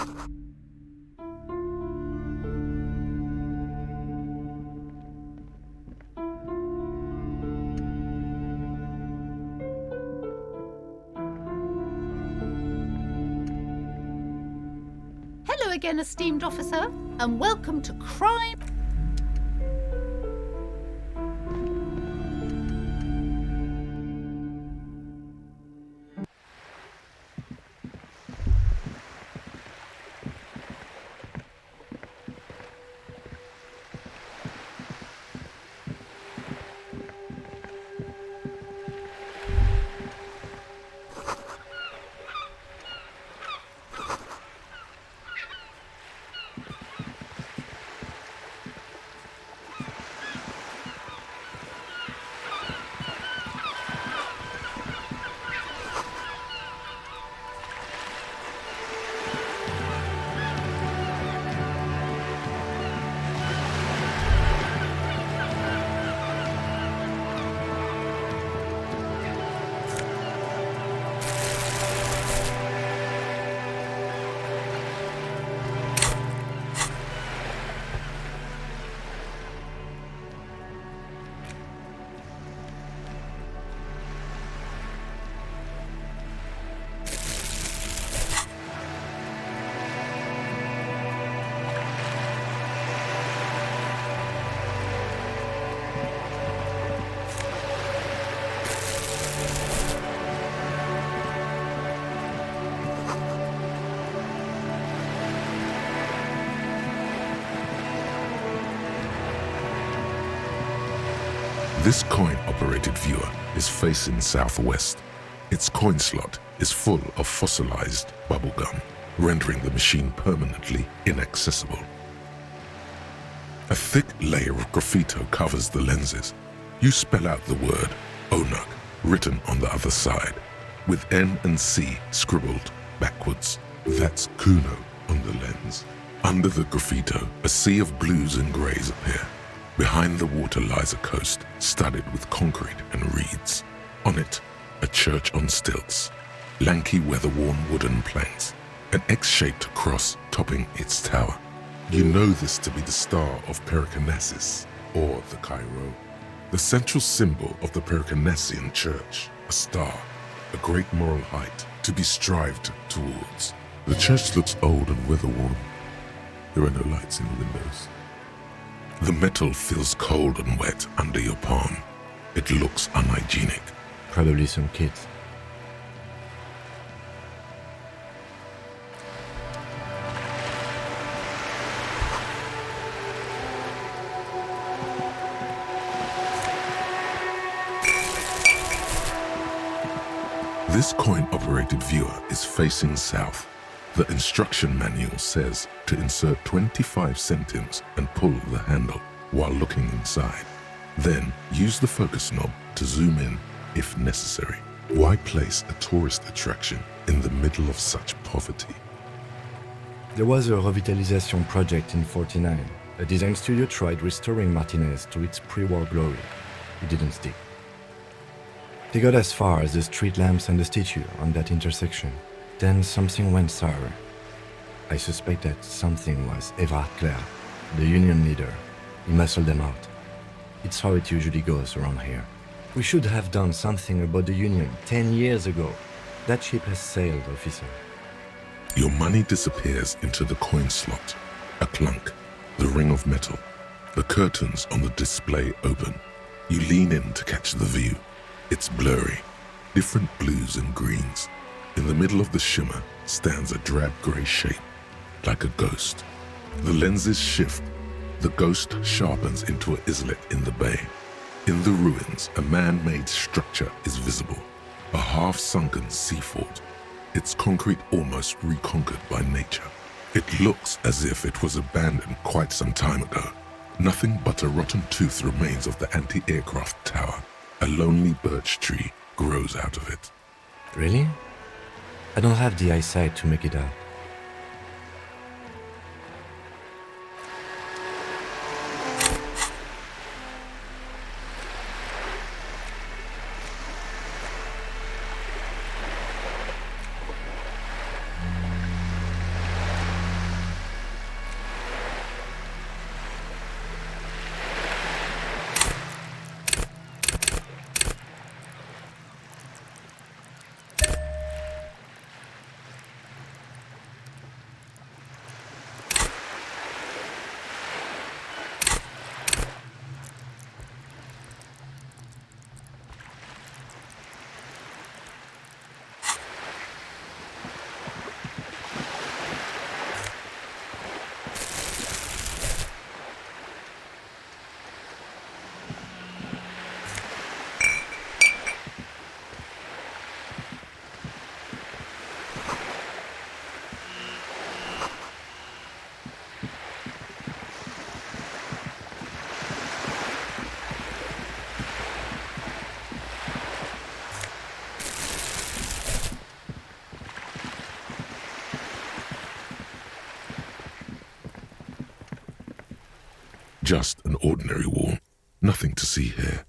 Hello again, esteemed officer, and welcome to Crime. This coin-operated viewer is facing southwest. Its coin slot is full of fossilized bubblegum, rendering the machine permanently inaccessible. A thick layer of graffito covers the lenses. You spell out the word Onuk written on the other side, with N and C scribbled backwards. That's Kuno on the lens. Under the graffito, a sea of blues and greys appear. Behind the water lies a coast studded with concrete and reeds. On it, a church on stilts, lanky weather-worn wooden planks, an X-shaped cross topping its tower. You know this to be the Star of Pericarnassus, or the Cairo, the central symbol of the Pericarnassian Church, a star, a great moral height to be strived towards. The church looks old and weather-worn. There are no lights in the windows. The metal feels cold and wet under your palm. It looks unhygienic. Probably some kids. This coin-operated viewer is facing south. The instruction manual says to insert 25 centimes and pull the handle while looking inside. Then use the focus knob to zoom in if necessary. Why place a tourist attraction in the middle of such poverty? There was a revitalization project in '49. A design studio tried restoring Martinez to its pre-war glory. It didn't stick. They got as far as the street lamps and the statue on that intersection. Then something went sour. I suspect that something was Everard Clare, the union leader. He muscled them out. It's how it usually goes around here. We should have done something about the union 10 years ago. That ship has sailed, officer. Your money disappears into the coin slot. A clunk, the ring of metal. The curtains on the display open. You lean in to catch the view. It's blurry, different blues and greens. In the middle of the shimmer stands a drab grey shape, like a ghost. The lenses shift. The ghost sharpens into an islet in the bay. In the ruins, a man-made structure is visible, a half-sunken sea fort, its concrete almost reconquered by nature. It looks as if it was abandoned quite some time ago. Nothing but a rotten tooth remains of the anti-aircraft tower. A lonely birch tree grows out of it. Really? I don't have the eyesight to make it out. Just an ordinary wall. Nothing to see here.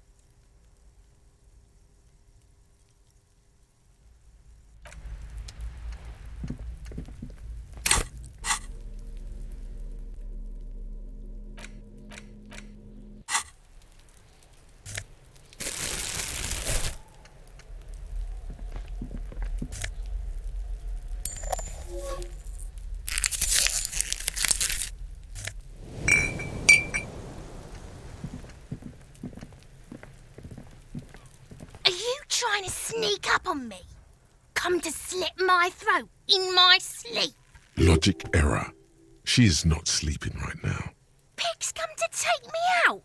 Are you trying to sneak up on me? Come to slit my throat in my sleep? Logic error. She is not sleeping right now. Pig's come to take me out,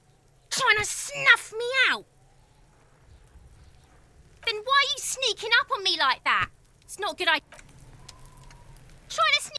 trying to snuff me out. Then why are you sneaking up on me like that? It's not good. Trying to sneak.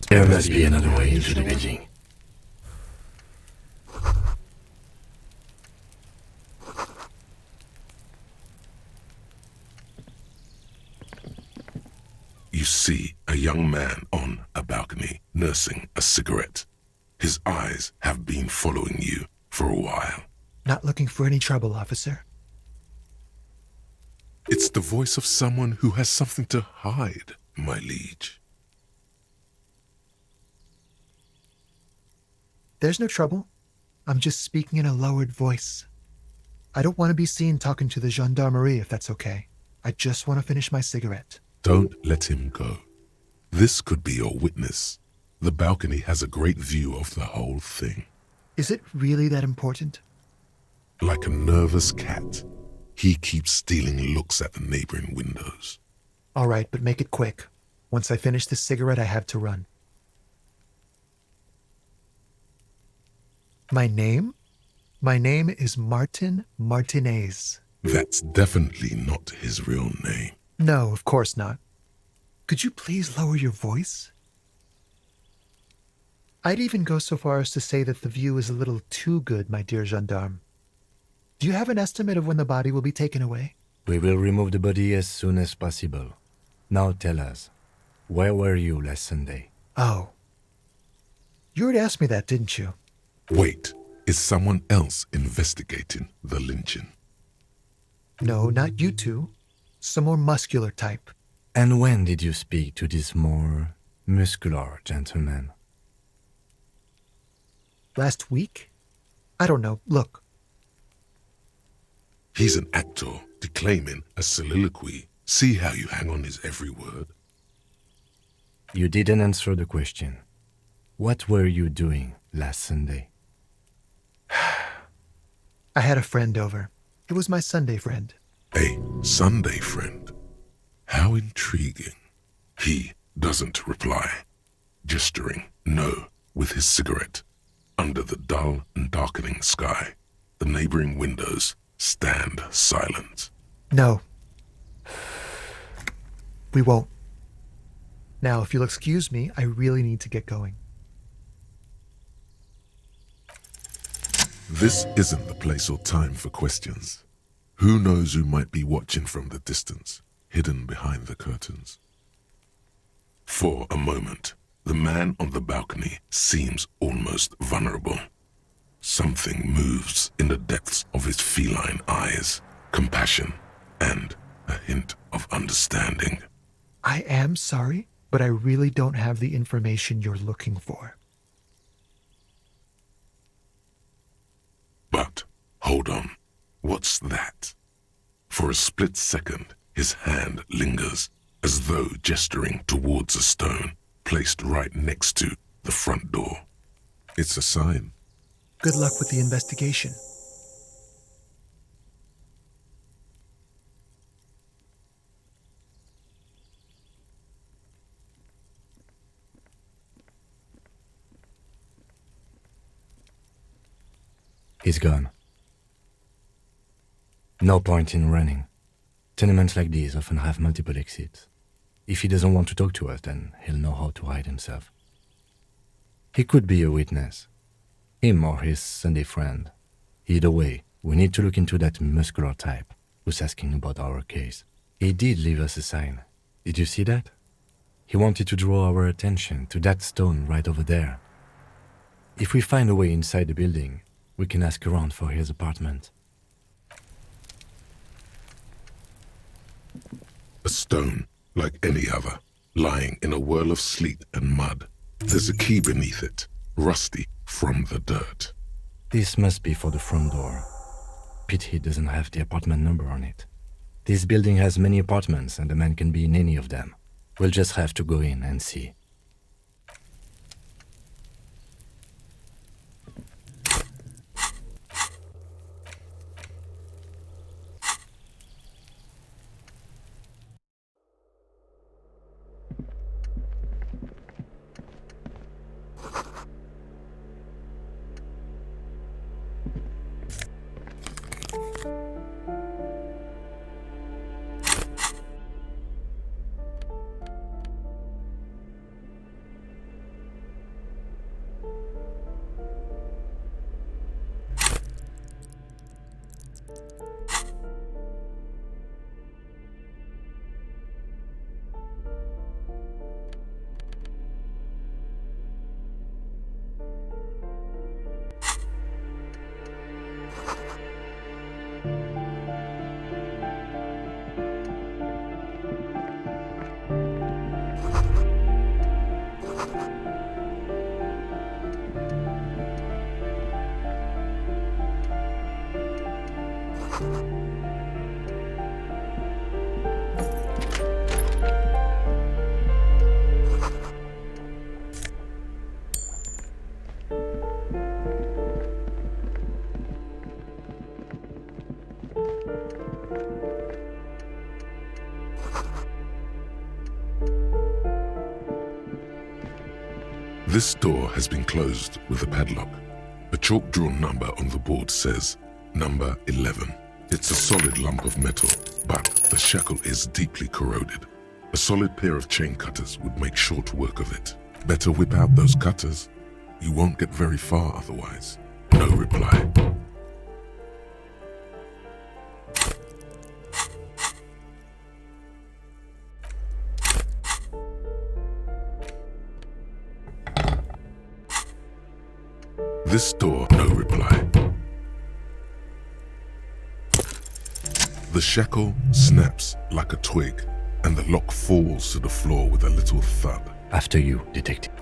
There must be another way into the building. You see a young man on a balcony nursing a cigarette. His eyes have been following you for a while. Not looking for any trouble, officer. It's the voice of someone who has something to hide, my liege. There's no trouble. I'm just speaking in a lowered voice. I don't want to be seen talking to the gendarmerie, if that's okay. I just want to finish my cigarette. Don't let him go. This could be your witness. The balcony has a great view of the whole thing. Is it really that important? Like a nervous cat, he keeps stealing looks at the neighboring windows. All right, but make it quick. Once I finish this cigarette, I have to run. My name? My name is Martin Martinez. That's definitely not his real name. No, of course not. Could you please lower your voice? I'd even go so far as to say that the view is a little too good, my dear gendarme. Do you have an estimate of when the body will be taken away? We will remove the body as soon as possible. Now tell us, where were you last Sunday? Oh. You already asked me that, didn't you? Wait, is someone else investigating the lynching? No, not you two. Some more muscular type. And when did you speak to this more muscular gentleman? Last week? I don't know. Look. He's an actor declaiming a soliloquy. See how you hang on his every word? You didn't answer the question. What were you doing last Sunday? I had a friend over. It was my Sunday friend. A Sunday friend. How intriguing. He doesn't reply, gesturing no with his cigarette. Under the dull and darkening sky, the neighboring windows stand silent. No. We won't. Now, if you'll excuse me, I really need to get going. This isn't the place or time for questions. Who knows who might be watching from the distance, hidden behind the curtains? For a moment, the man on the balcony seems almost vulnerable. Something moves in the depths of his feline eyes, compassion and a hint of understanding. I am sorry, but I really don't have the information you're looking for. But What's that? For a split second, his hand lingers, as though gesturing towards a stone placed right next to the front door. It's a sign. Good luck with the investigation. He's gone. No point in running. Tenements like these often have multiple exits. If he doesn't want to talk to us, then he'll know how to hide himself. He could be a witness. Him or his Sunday friend. Either way, we need to look into that muscular type who's asking about our case. He did leave us a sign. Did you see that? He wanted to draw our attention to that stone right over there. If we find a way inside the building, we can ask around for his apartment. A stone, like any other, lying in a whirl of sleet and mud. There's a key beneath it, rusty from the dirt. This must be for the front door. Pity it doesn't have the apartment number on it. This building has many apartments and the man can be in any of them. We'll just have to go in and see. This door has been closed with a padlock. A chalk-drawn number on the board says, number 11. It's a solid lump of metal, but the shackle is deeply corroded. A solid pair of chain cutters would make short work of it. Better whip out those cutters. You won't get very far otherwise. No reply. This door, no reply. The shackle snaps like a twig, and the lock falls to the floor with a little thud. After you, detective.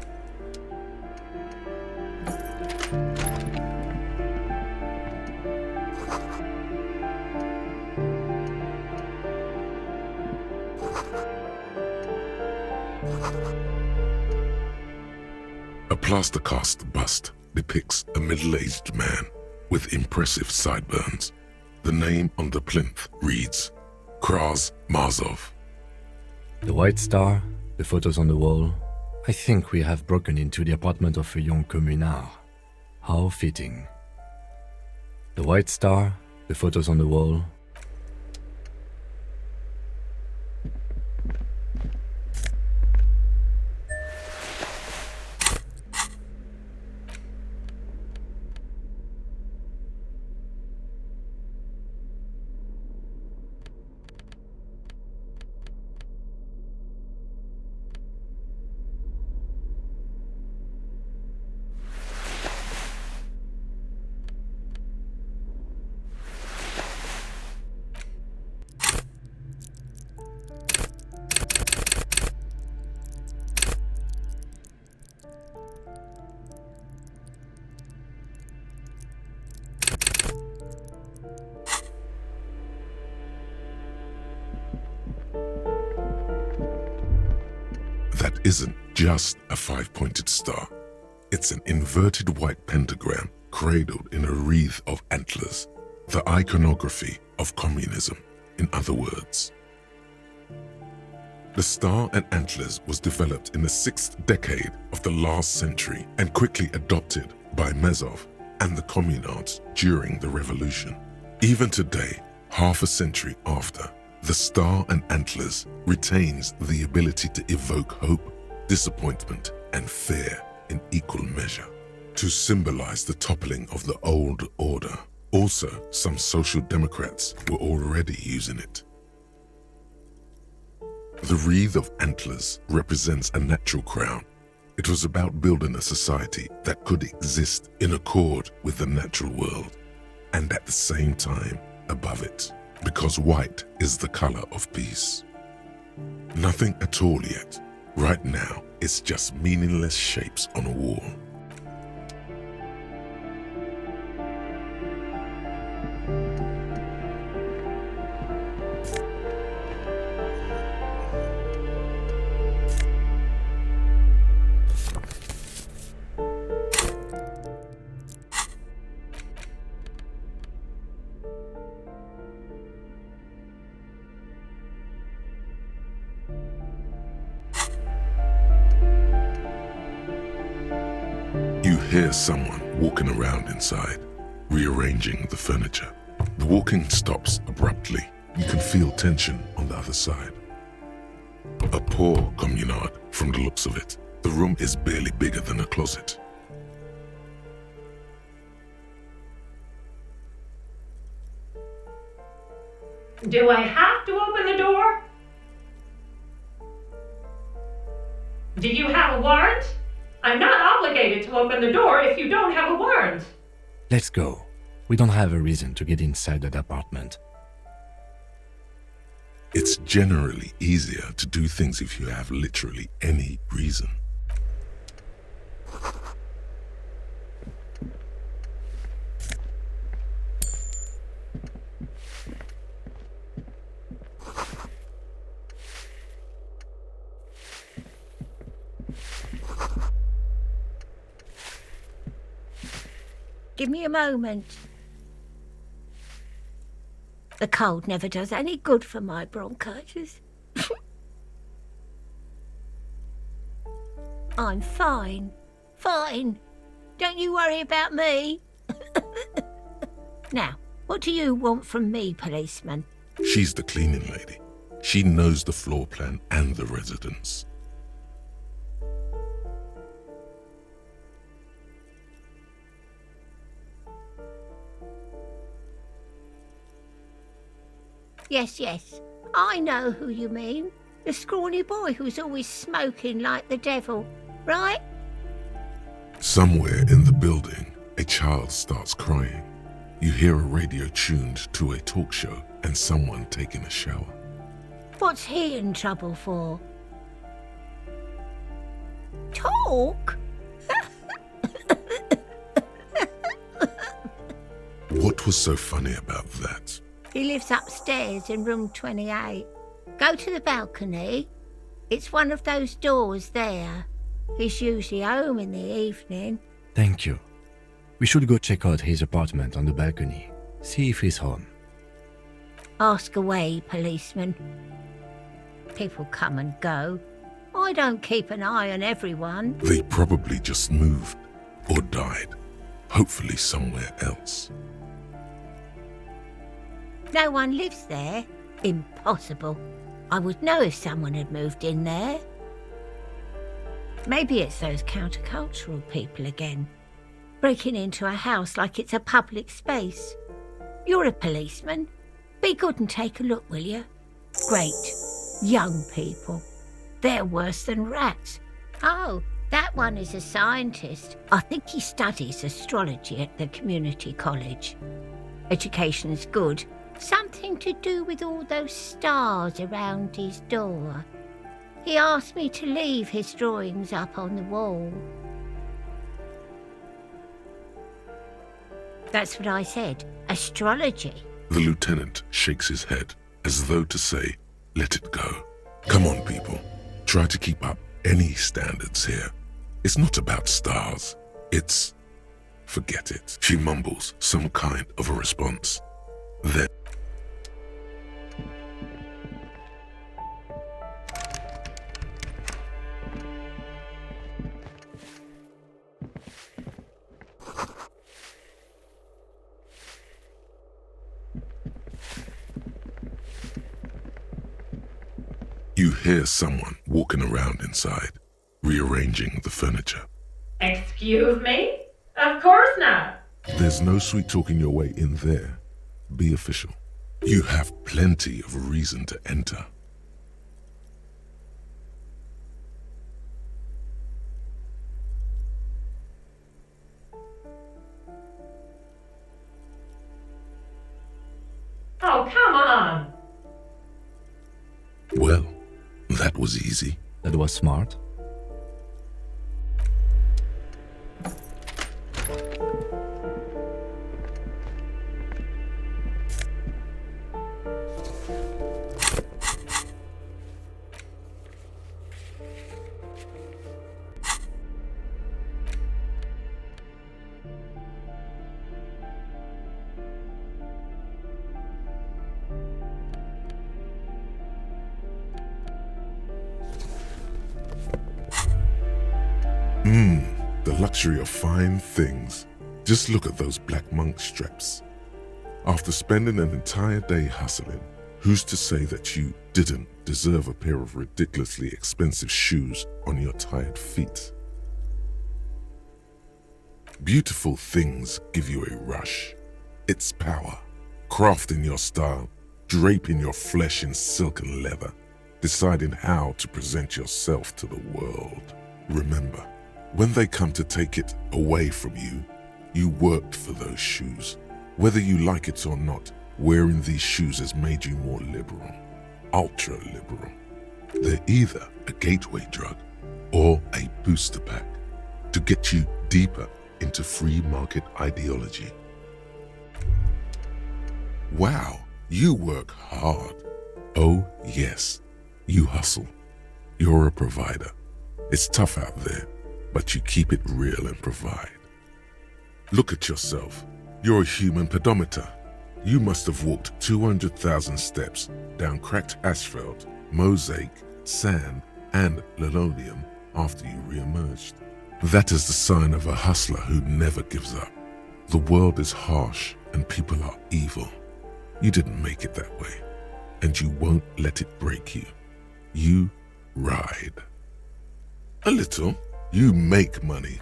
A plaster cast bust depicts a middle-aged man with impressive sideburns. The name on the plinth reads, Kraz Marzov. The White Star, the photos on the wall. I think we have broken into the apartment of a young communard. How fitting. The White Star, the photos on the wall. it isn't just a five-pointed star. It's an inverted white pentagram cradled in a wreath of antlers, the iconography of communism, in other words. The star and antlers was developed in the 6th decade of the last century and quickly adopted by Mazov and the communards during the revolution. Even today, half a century after, the star and antlers retains the ability to evoke hope, disappointment, and fear in equal measure, to symbolize the toppling of the old order. Also, some social democrats were already using it. The wreath of antlers represents a natural crown. It was about building a society that could exist in accord with the natural world, and at the same time above it, because white is the color of peace. Nothing at all yet. Right now, it's just meaningless shapes on a wall. You hear someone walking around inside, rearranging the furniture. The walking stops abruptly. You can feel tension on the other side. A poor communard from the looks of it. The room is barely bigger than a closet. Do I have to open the door? Do you have a warrant? I'm not obligated to open the door if you don't have a warrant. Let's go. We don't have a reason to get inside that apartment. It's generally easier to do things if you have literally any reason. Give me a moment. The cold never does any good for my bronchitis. I'm fine. Fine. Don't you worry about me. Now, what do you want from me, policeman? She's the cleaning lady. She knows the floor plan and the residence. Yes. I know who you mean. The scrawny boy who's always smoking like the devil, right? Somewhere in the building, a child starts crying. You hear a radio tuned to a talk show and someone taking a shower. What's he in trouble for? Talk? What was so funny about that? He lives upstairs in room 28. Go to the balcony. It's one of those doors there. He's usually home in the evening. Thank you. We should go check out his apartment on the balcony. See if he's home. Ask away, policeman. People come and go. I don't keep an eye on everyone. They probably just moved or died, hopefully somewhere else. No one lives there. Impossible. I would know if someone had moved in there. Maybe it's those countercultural people again, breaking into a house like it's a public space. You're a policeman. Be good and take a look, will you? Great. Young people. They're worse than rats. Oh, that one is a scientist. I think he studies astrology at the community college. Education's good. Something to do with all those stars around his door. He asked me to leave his drawings up on the wall. That's what I said. Astrology. The lieutenant shakes his head as though to say, let it go. Come on, people. Try to keep up any standards here. It's not about stars. It's... Forget it. She mumbles some kind of a response. Then... You hear someone walking around inside, rearranging the furniture. Excuse me? Of course not. There's no sweet talking your way in there. Be official. You have plenty of reason to enter. Oh, come on. Well, that was easy. That was smart. The luxury of fine things. Just look at those black monk straps. After spending an entire day hustling, who's to say that you didn't deserve a pair of ridiculously expensive shoes on your tired feet? Beautiful things give you a rush. It's power. Crafting your style, draping your flesh in silk and leather, deciding how to present yourself to the world. Remember, when they come to take it away from you, you worked for those shoes. Whether you like it or not, wearing these shoes has made you more liberal, ultra-liberal. They're either a gateway drug or a booster pack to get you deeper into free market ideology. Wow, you work hard. Oh yes, you hustle. You're a provider. It's tough out there, but you keep it real and provide. Look at yourself. You're a human pedometer. You must have walked 200,000 steps down cracked asphalt, mosaic, sand, and linoleum after you re-emerged. That is the sign of a hustler who never gives up. The world is harsh and people are evil. You didn't make it that way, and you won't let it break you. You ride. A little. You make money.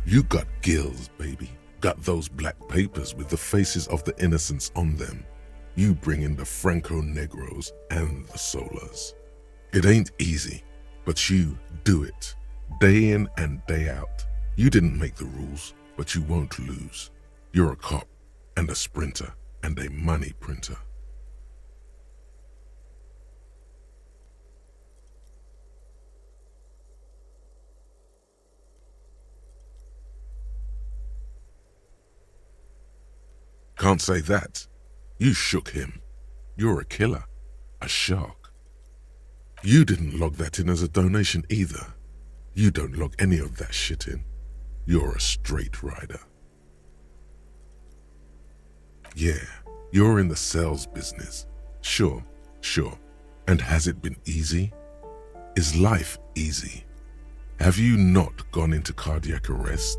You got gills, baby. Got those black papers with the faces of the innocents on them. You bring in the Franco-Negros and the Solas. It ain't easy, but you do it. Day in and day out. You didn't make the rules, but you won't lose. You're a cop and a sprinter and a money printer. Can't say that. You shook him. You're a killer. A shark. You didn't log that in as a donation either. You don't log any of that shit in. You're a straight rider. Yeah, you're in the sales business. Sure. And has it been easy? Is life easy? Have you not gone into cardiac arrest?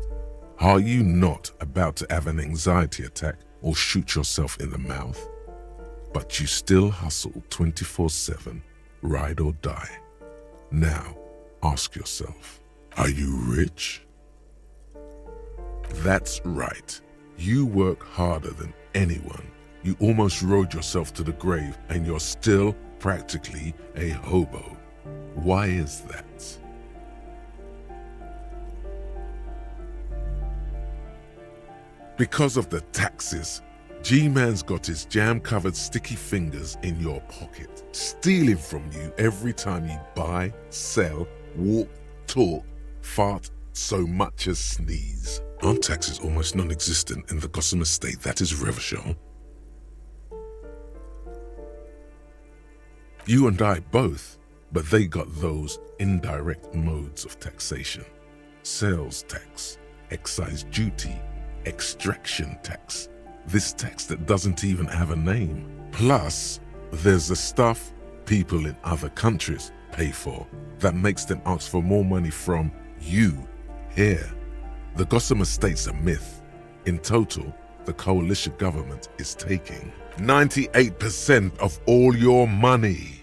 Are you not about to have an anxiety attack or shoot yourself in the mouth? But you still hustle 24/7, ride or die. Now, ask yourself, are you rich? That's right. You work harder than anyone. You almost rode yourself to the grave and you're still practically a hobo. Why is that? Because of the taxes. G-Man's got his jam-covered sticky fingers in your pocket, stealing from you every time you buy, sell, walk, talk, fart, so much as sneeze. Aren't taxes almost non-existent in the Gossamer state that is Revachol? You and I both. But they got those indirect modes of taxation. Sales tax, excise duty, extraction tax. This tax that doesn't even have a name. Plus, there's the stuff people in other countries pay for that makes them ask for more money from you here. The Gossamer State's a myth. In total, the coalition government is taking 98% of all your money.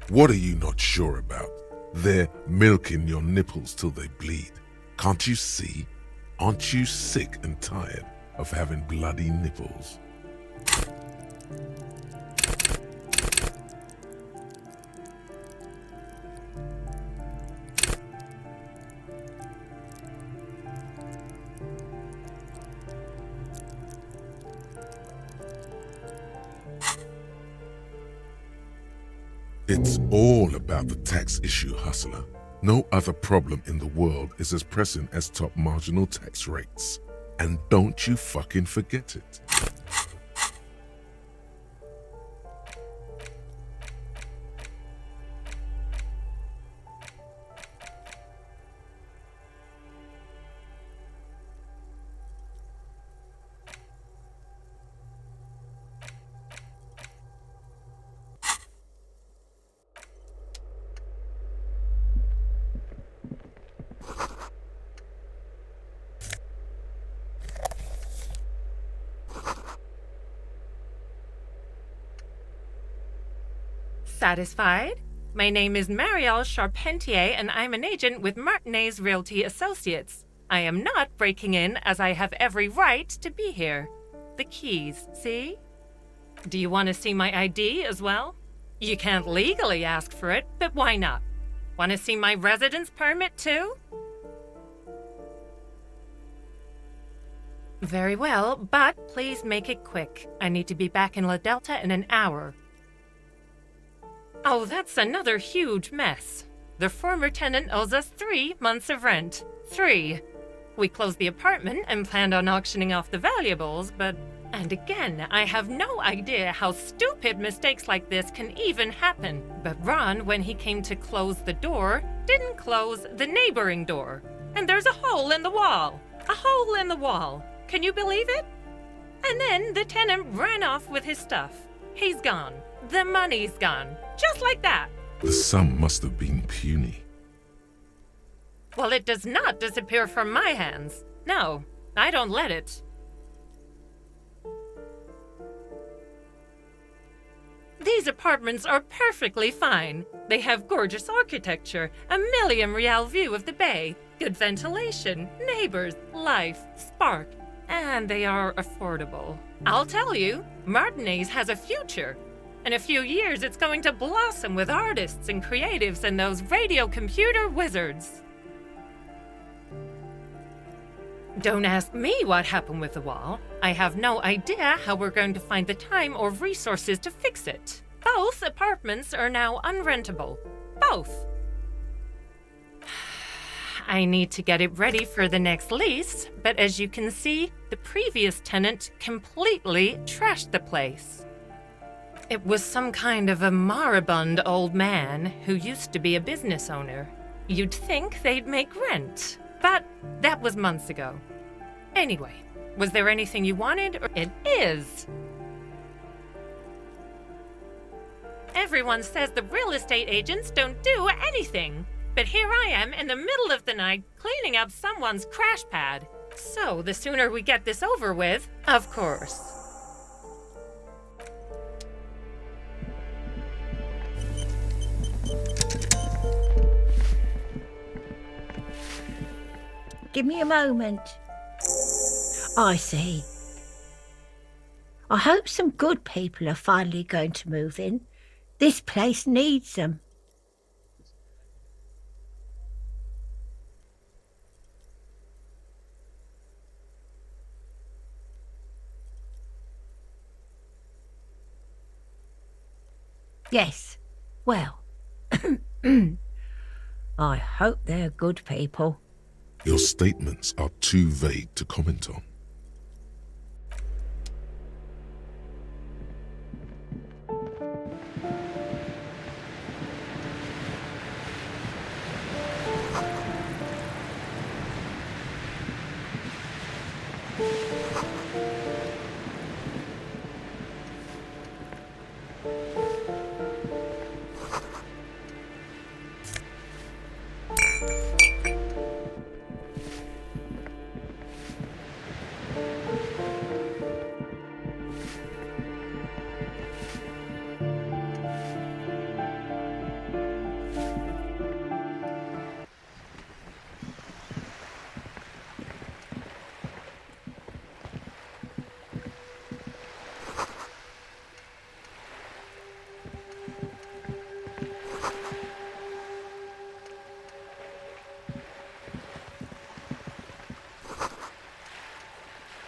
What are you not sure about? They're milking your nipples till they bleed. Can't you see? Aren't you sick and tired of having bloody nipples? It's all about the tax issue, hustler. No other problem in the world is as pressing as top marginal tax rates. And don't you fucking forget it. Satisfied? My name is Marielle Charpentier, and I'm an agent with Martinez Realty Associates. I am not breaking in, as I have every right to be here. The keys, see? Do you want to see my ID as well? You can't legally ask for it, but why not? Want to see my residence permit too? Very well, but please make it quick. I need to be back in La Delta in an hour. Oh, that's another huge mess. The former tenant owes us 3 months of rent. 3. We closed the apartment and planned on auctioning off the valuables, but... And again, I have no idea how stupid mistakes like this can even happen. But Ron, when he came to close the door, didn't close the neighboring door. And there's a hole in the wall. A hole in the wall. Can you believe it? And then the tenant ran off with his stuff. He's gone. The money's gone. Just like that. The sum must have been puny. Well, it does not disappear from my hands. No, I don't let it. These apartments are perfectly fine. They have gorgeous architecture, a million-real view of the bay, good ventilation, neighbors, life, spark, and they are affordable. I'll tell you, Martinez has a future. In a few years, it's going to blossom with artists and creatives and those radio computer wizards. Don't ask me what happened with the wall. I have no idea how we're going to find the time or resources to fix it. Both apartments are now unrentable. Both. I need to get it ready for the next lease, but as you can see, the previous tenant completely trashed the place. It was some kind of a moribund old man who used to be a business owner. You'd think they'd make rent, but that was months ago. Anyway, was there anything you wanted? It is! Everyone says the real estate agents don't do anything. But here I am in the middle of the night cleaning up someone's crash pad. So the sooner we get this over with, of course. Give me a moment. I see. I hope some good people are finally going to move in. This place needs them. Yes, well, I hope they're good people. Your statements are too vague to comment on.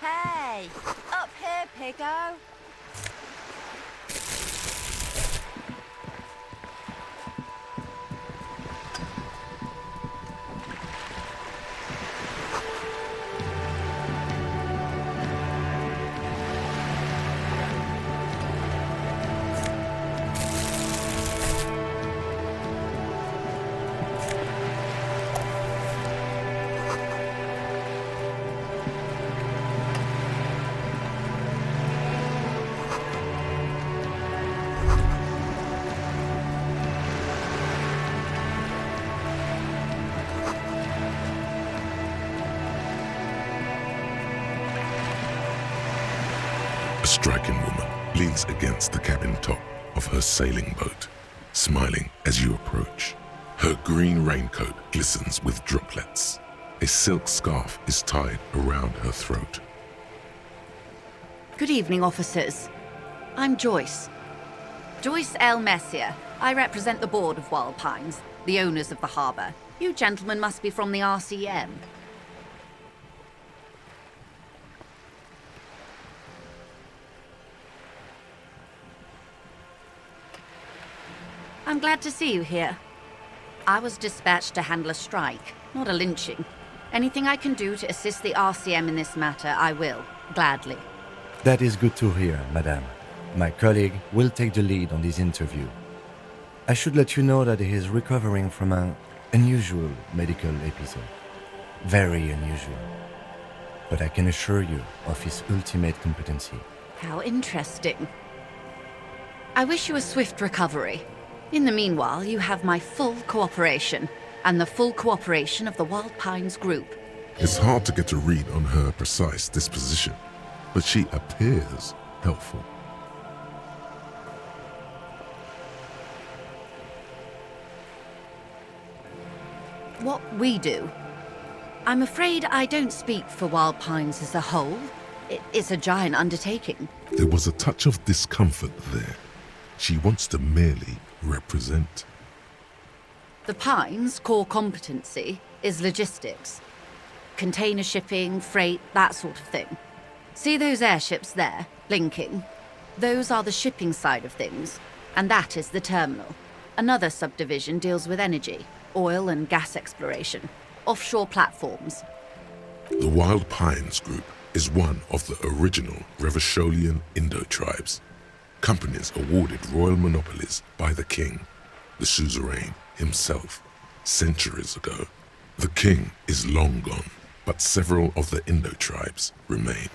Hey, up here, Piggo. A striking woman leans against the cabin top of her sailing boat, smiling as you approach. Her green raincoat glistens with droplets. A silk scarf is tied around her throat. Good evening, officers. I'm Joyce. Joyce L. Messier. I represent the board of Wild Pines, the owners of the harbour. You gentlemen must be from the RCM. I'm glad to see you here. I was dispatched to handle a strike, not a lynching. Anything I can do to assist the RCM in this matter, I will, gladly. That is good to hear, madame. My colleague will take the lead on this interview. I should let you know that he is recovering from an unusual medical episode. Very unusual. But I can assure you of his ultimate competency. How interesting. I wish you a swift recovery. In the meanwhile, you have my full cooperation, and the full cooperation of the Wild Pines Group. It's hard to get a read on her precise disposition, but she appears helpful. What we do. I'm afraid I don't speak for Wild Pines as a whole. It's a giant undertaking. There was a touch of discomfort there. She wants to merely represent. The Pines' core competency is logistics. Container shipping, freight, that sort of thing. See those airships there, blinking? Those are the shipping side of things, and that is the terminal. Another subdivision deals with energy, oil and gas exploration, offshore platforms. The Wild Pines Group is one of the original Revacholian Indo-tribes. Companies awarded royal monopolies by the king, the suzerain himself, centuries ago. The king is long gone, but several of the Indo-tribes remain.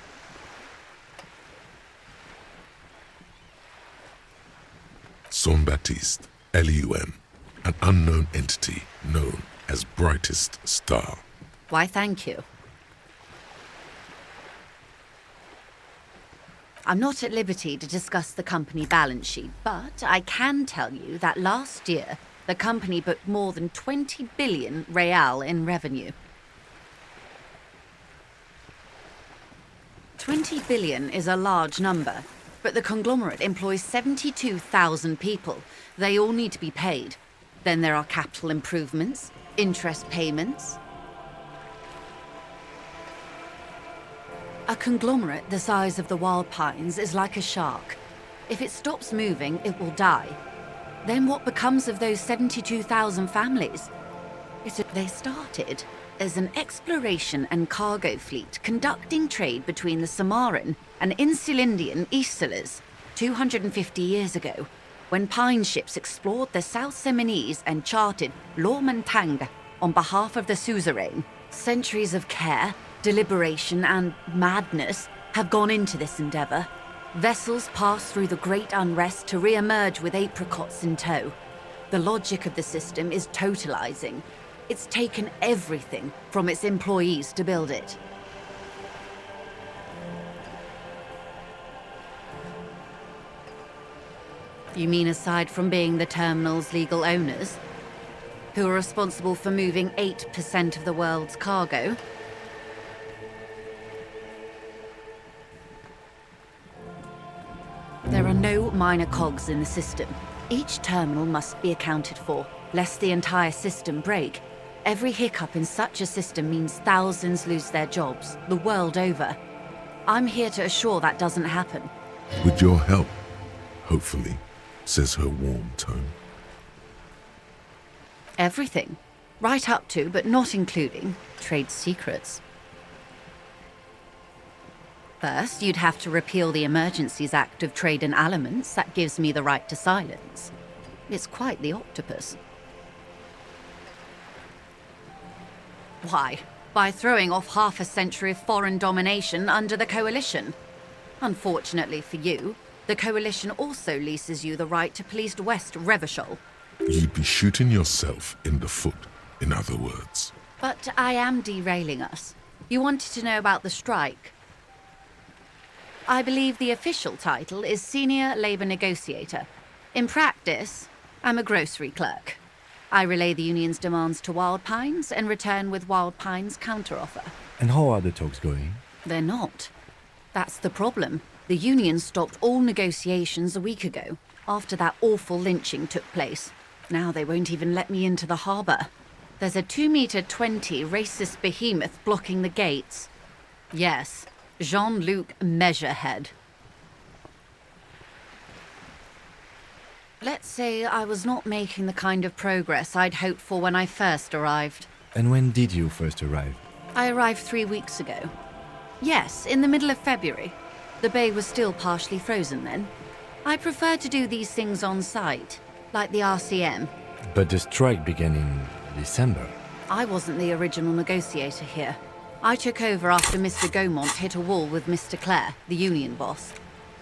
Saint-Baptiste, Elysium, an unknown entity known as Brightest Star. Why, thank you. I'm not at liberty to discuss the company balance sheet, but I can tell you that last year, the company booked more than 20 billion real in revenue. 20 billion is a large number, but the conglomerate employs 72,000 people. They all need to be paid. Then there are capital improvements, interest payments. A conglomerate the size of the Wild Pines is like a shark. If it stops moving, it will die. Then what becomes of those 72,000 families? They started as an exploration and cargo fleet conducting trade between the Samaran and Insulindian Isolas 250 years ago, when pine ships explored the South Seminese and charted Lomantang on behalf of the suzerain. Centuries of care, deliberation and madness have gone into this endeavor. Vessels pass through the great unrest to re-emerge with apricots in tow. The logic of the system is totalizing. It's taken everything from its employees to build it. You mean aside from being the terminal's legal owners, who are responsible for moving 8% of the world's cargo? There are no minor cogs in the system. Each terminal must be accounted for, lest the entire system break. Every hiccup in such a system means thousands lose their jobs, the world over. I'm here to assure that doesn't happen. With your help, hopefully, says her warm tone. Everything. Right up to, but not including, trade secrets. First, you'd have to repeal the Emergencies Act of Trade in Aliments that gives me the right to silence. It's quite the octopus. Why? By throwing off half a century of foreign domination under the Coalition. Unfortunately for you, the Coalition also leases you the right to police West Revachol. You'd be shooting yourself in the foot, in other words. But I am derailing us. You wanted to know about the strike. I believe the official title is Senior Labour Negotiator. In practice, I'm a grocery clerk. I relay the union's demands to Wild Pines and return with Wild Pines' counteroffer. And how are the talks going? They're not. That's the problem. The union stopped all negotiations a week ago, after that awful lynching took place. Now they won't even let me into the harbour. There's a 2-meter-20 racist behemoth blocking the gates. Yes, Jean-Luc Measurehead. Let's say I was not making the kind of progress I'd hoped for when I first arrived. And when did you first arrive? I arrived 3 weeks ago. Yes, in the middle of February. The bay was still partially frozen then. I prefer to do these things on site, like the RCM. But the strike began in December. I wasn't the original negotiator here. I took over after Mr. Gaumont hit a wall with Mr. Clare, the union boss.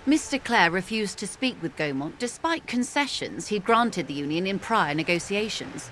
Mr. Clare refused to speak with Gaumont despite concessions he'd granted the union in prior negotiations.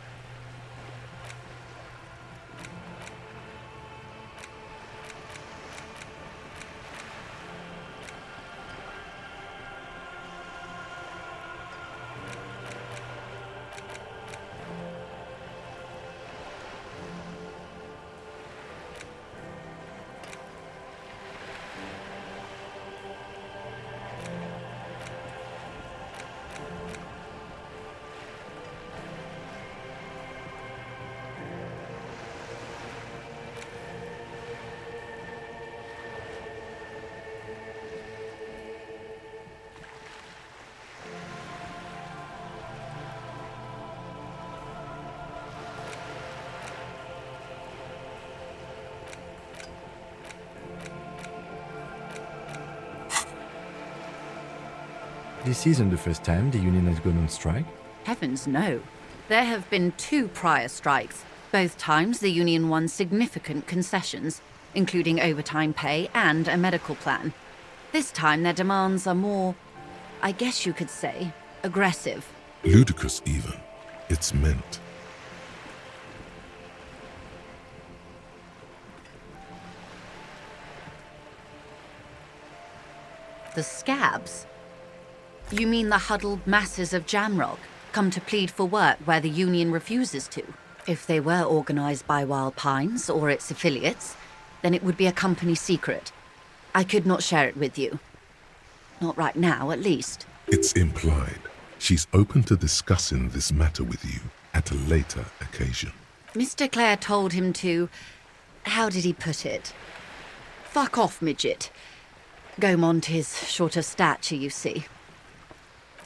This isn't the first time the union has gone on strike. Heavens no. There have been 2 prior strikes. Both times the union won significant concessions, including overtime pay and a medical plan. This time their demands are more, I guess you could say, aggressive. Ludicrous even. It's meant. The scabs? You mean the huddled masses of Jamrock come to plead for work where the union refuses to? If they were organised by Wild Pines or its affiliates, then it would be a company secret. I could not share it with you. Not right now, at least. It's implied. She's open to discussing this matter with you at a later occasion. Mr. Clare told him to... how did he put it? Fuck off, midget. Gaumont is short of stature, you see.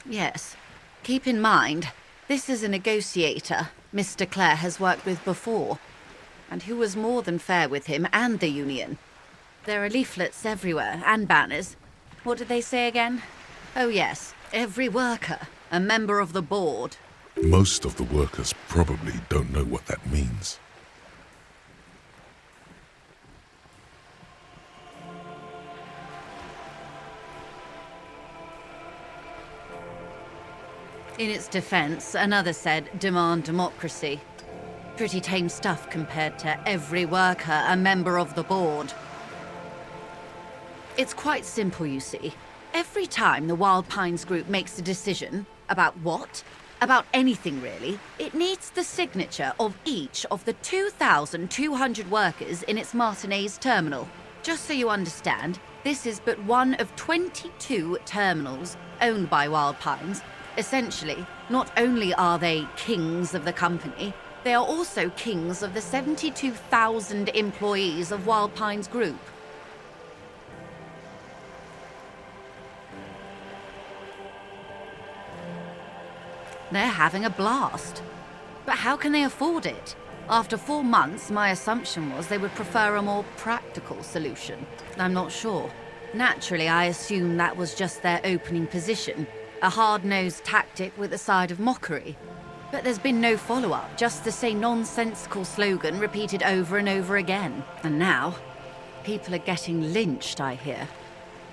Yes. Keep in mind, this is a negotiator Mr. Clare has worked with before, and who was more than fair with him and the union. There are leaflets everywhere, and banners. What did they say again? Oh yes, every worker, a member of the board. Most of the workers probably don't know what that means. In its defense, another said, demand democracy. Pretty tame stuff compared to every worker a member of the board. It's quite simple, you see. Every time the Wild Pines group makes a decision about what? About anything really, it needs the signature of each of the 2,200 workers in its Martinez terminal. Just so you understand, this is but one of 22 terminals owned by Wild Pines. Essentially, not only are they kings of the company, they are also kings of the 72,000 employees of Wild Pines Group. They're having a blast. But how can they afford it? After 4 months, my assumption was they would prefer a more practical solution. I'm not sure. Naturally, I assumed that was just their opening position, a hard-nosed tactic with a side of mockery. But there's been no follow-up, just the same nonsensical slogan repeated over and over again. And now, people are getting lynched, I hear.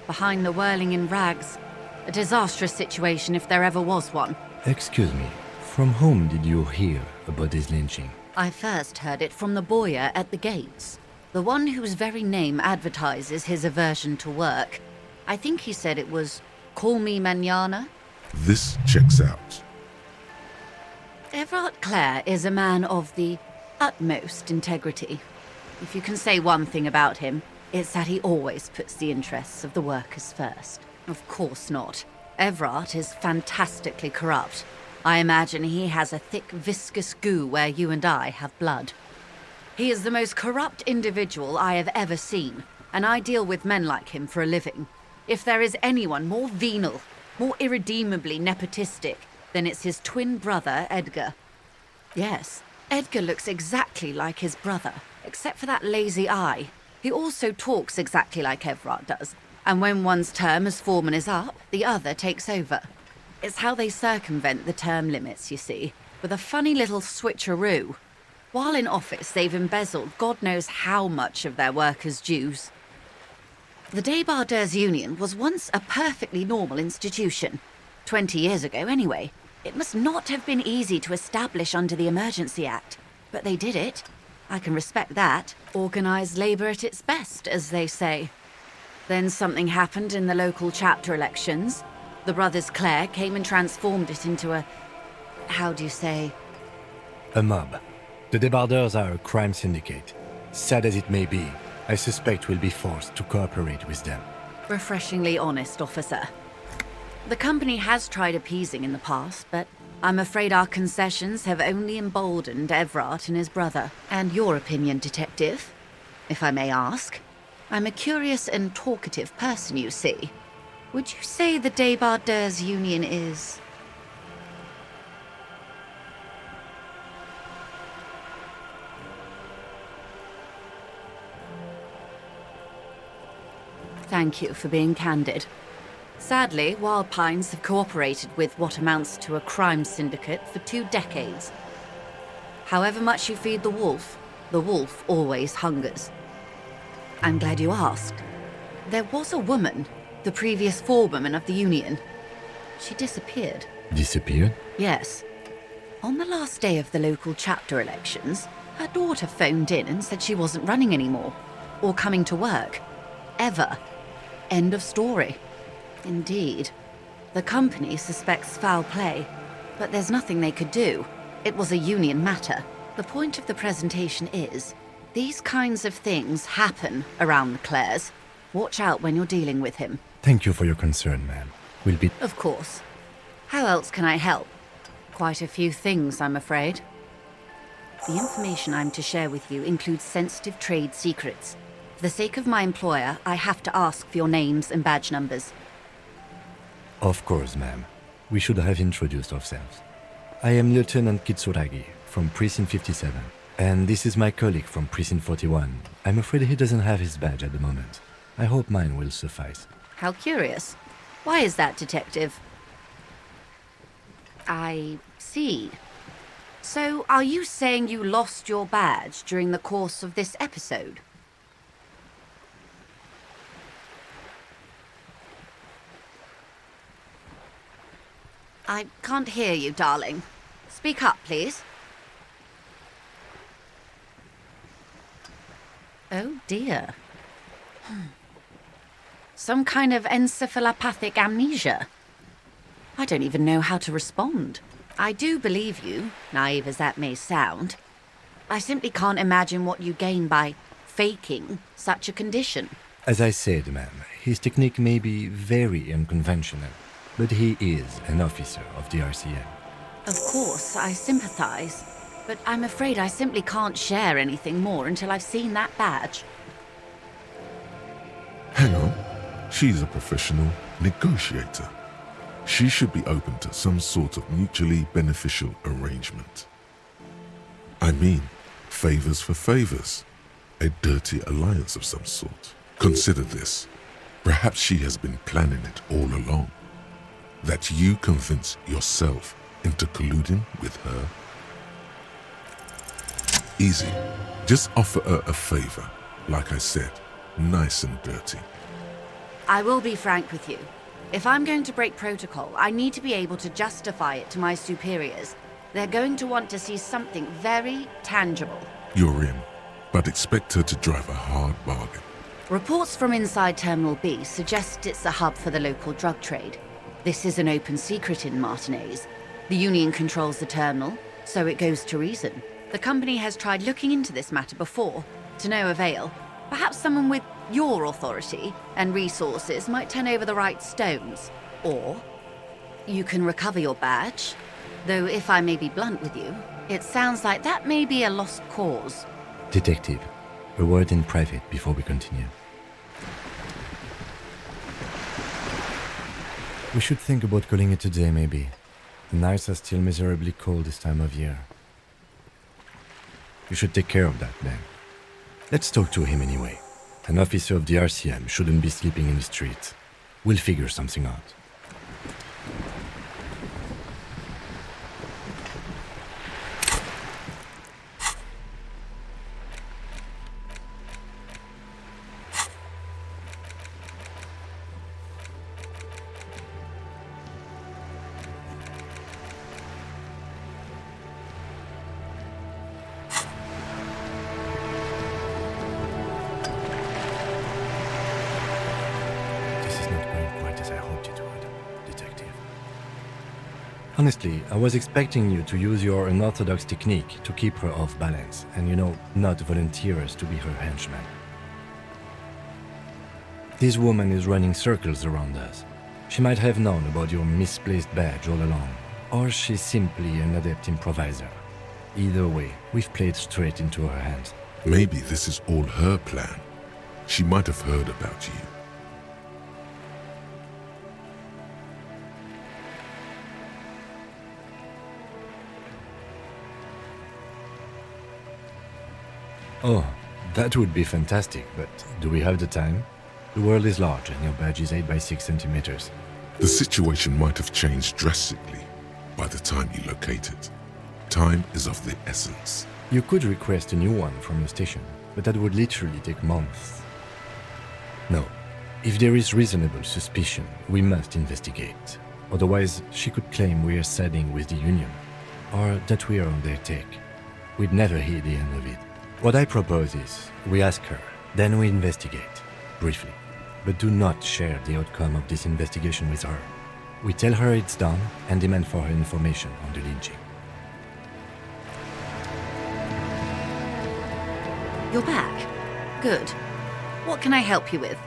Behind the whirling in rags. A disastrous situation if there ever was one. Excuse me, from whom did you hear about this lynching? I first heard it from the boyer at the gates. The one whose very name advertises his aversion to work. I think he said it was, "Call me mañana." This checks out. Everard Clare is a man of the utmost integrity. If you can say one thing about him, it's that he always puts the interests of the workers first. Of course not. Everard is fantastically corrupt. I imagine he has a thick, viscous goo where you and I have blood. He is the most corrupt individual I have ever seen, and I deal with men like him for a living. If there is anyone more venal, more irredeemably nepotistic, then it's his twin brother, Edgar. Yes, Edgar looks exactly like his brother, except for that lazy eye. He also talks exactly like Everard does, and when one's term as foreman is up, the other takes over. It's how they circumvent the term limits, you see, with a funny little switcheroo. While in office, they've embezzled God knows how much of their workers' dues. The Débardeurs Union was once a perfectly normal institution. 20 years ago, anyway. It must not have been easy to establish under the Emergency Act, but they did it. I can respect that. Organised labour at its best, as they say. Then something happened in the local chapter elections. The brothers Clare came and transformed it into a... how do you say? A mob. The Débardeurs are a crime syndicate. Sad as it may be, I suspect we'll be forced to cooperate with them. Refreshingly honest, officer. The company has tried appeasing in the past, but I'm afraid our concessions have only emboldened Everard and his brother. And your opinion, detective, if I may ask? I'm a curious and talkative person, you see. Would you say the Débardeurs Union is... Thank you for being candid. Sadly, Wild Pines have cooperated with what amounts to a crime syndicate for 2 decades. However much you feed the wolf always hungers. I'm glad you asked. There was a woman, the previous forewoman of the union. She disappeared. Disappeared? Yes. On the last day of the local chapter elections, her daughter phoned in and said she wasn't running anymore, or coming to work. Ever. End of story. Indeed. The company suspects foul play, but there's nothing they could do. It was a union matter. The point of the presentation is, these kinds of things happen around the Clares. Watch out when you're dealing with him. Thank you for your concern, ma'am. We'll be... Of course. How else can I help? Quite a few things, I'm afraid. The information I'm to share with you includes sensitive trade secrets. For the sake of my employer, I have to ask for your names and badge numbers. Of course, ma'am. We should have introduced ourselves. I am Lieutenant Kitsuragi from Precinct 57, and this is my colleague from Precinct 41. I'm afraid he doesn't have his badge at the moment. I hope mine will suffice. How curious. Why is that, Detective? I see. So, are you saying you lost your badge during the course of this episode? I can't hear you, darling. Speak up, please. Oh dear. Some kind of encephalopathic amnesia. I don't even know how to respond. I do believe you, naive as that may sound. I simply can't imagine what you gain by faking such a condition. As I said, ma'am, his technique may be very unconventional, but he is an officer of the RCM. Of course, I sympathize, but I'm afraid I simply can't share anything more until I've seen that badge. Hang on. She's a professional negotiator. She should be open to some sort of mutually beneficial arrangement. I mean, favors for favors. A dirty alliance of some sort. Consider this. Perhaps she has been planning it all along. That you convince yourself into colluding with her. Easy. Just offer her a favor. Like I said, nice and dirty. I will be frank with you. If I'm going to break protocol, I need to be able to justify it to my superiors. They're going to want to see something very tangible. You're in, but expect her to drive a hard bargain. Reports from inside Terminal B suggest it's a hub for the local drug trade. This is an open secret in Martinez. The Union controls the terminal, so it goes to reason. The company has tried looking into this matter before, to no avail. Perhaps someone with your authority and resources might turn over the right stones. Or you can recover your badge. Though if I may be blunt with you, it sounds like that may be a lost cause. Detective, a word in private before we continue. We should think about calling it a day, maybe. The nights are still miserably cold this time of year. You should take care of that, then. Let's talk to him anyway. An officer of the RCM shouldn't be sleeping in the streets. We'll figure something out. Honestly, I was expecting you to use your unorthodox technique to keep her off balance and, not volunteer us to be her henchman. This woman is running circles around us. She might have known about your misplaced badge all along, or she's simply an adept improviser. Either way, we've played straight into her hands. Maybe this is all her plan. She might have heard about you. Oh, that would be fantastic, but do we have the time? The world is large and your badge is 8 by 6 centimeters. The situation might have changed drastically by the time you locate it. Time is of the essence. You could request a new one from the station, but that would literally take months. No, if there is reasonable suspicion, we must investigate. Otherwise, she could claim we are siding with the Union, or that we are on their take. We'd never hear the end of it. What I propose is, we ask her, then we investigate, briefly. But do not share the outcome of this investigation with her. We tell her it's done and demand for her information on the lynching. You're back. Good. What can I help you with?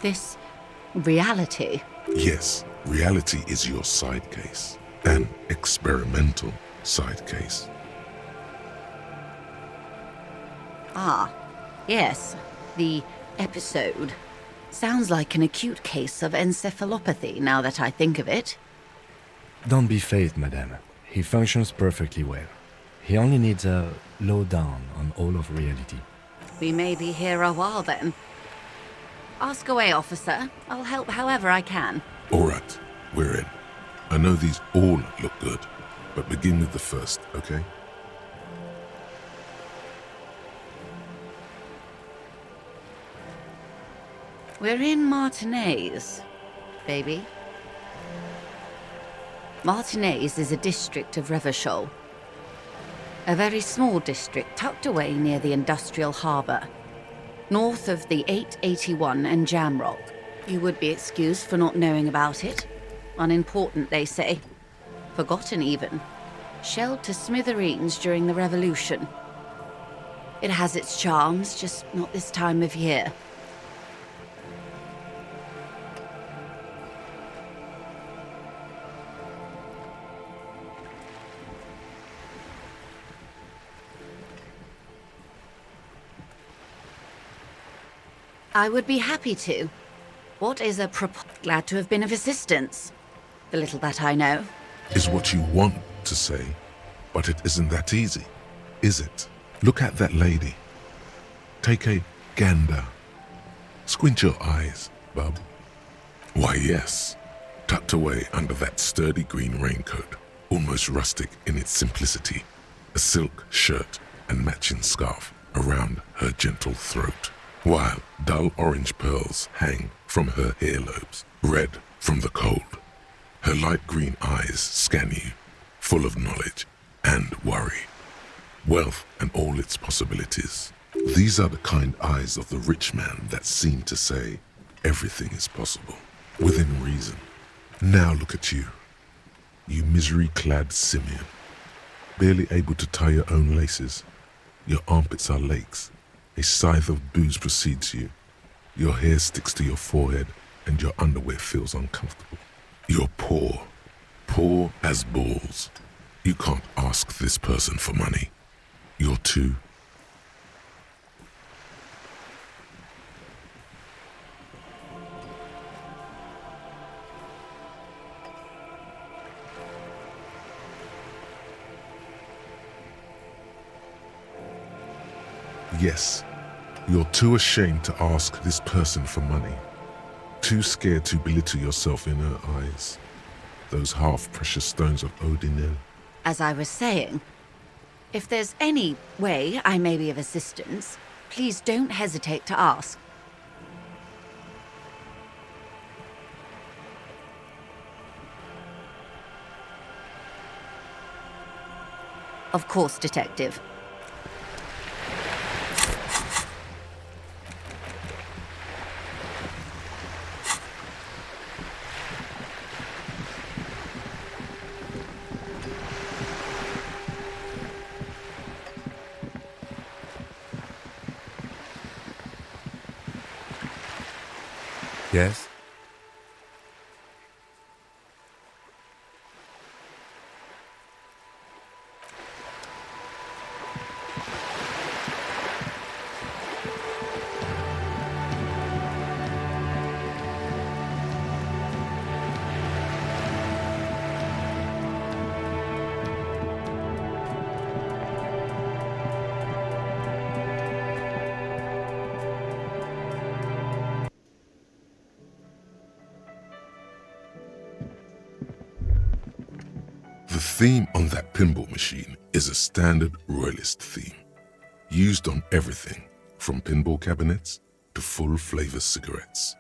This reality. Yes, reality is your side case. An experimental side case. Ah, yes. The episode. Sounds like an acute case of encephalopathy now that I think of it. Don't be phased, madame. He functions perfectly well. He only needs a lowdown on all of reality. We may be here a while then. Ask away, officer. I'll help however I can. All right, we're in. I know these all look good, but begin with the first, okay? We're in Martinez, baby. Martinez is a district of Revachol. A very small district tucked away near the industrial harbour, north of the 881 and Jamrock. You would be excused for not knowing about it. Unimportant, they say. Forgotten, even. Shelled to smithereens during the Revolution. It has its charms, just not this time of year. I would be happy to. What is a glad to have been of assistance. The little that I know. Is what you want to say, but it isn't that easy, is it? Look at that lady. Take a gander. Squint your eyes, bub. Why, yes. Tucked away under that sturdy green raincoat, almost rustic in its simplicity, a silk shirt and matching scarf around her gentle throat, while dull orange pearls hang from her earlobes, red from the cold. Her light green eyes scan you, full of knowledge and worry, wealth and all its possibilities. These are the kind eyes of the rich man that seem to say everything is possible, within reason. Now look at you, you misery-clad simian, barely able to tie your own laces. Your armpits are lakes. A scythe of booze precedes you. Your hair sticks to your forehead and your underwear feels uncomfortable. You're poor, poor as balls. You can't ask this person for money. You're too. Yes, you're too ashamed to ask this person for money. Too scared to belittle yourself in her eyes. Those half-precious stones of Odinel. As I was saying, if there's any way I may be of assistance, please don't hesitate to ask. Of course, Detective. Yes? The theme on that pinball machine is a standard royalist theme, used on everything from pinball cabinets to full-flavor cigarettes.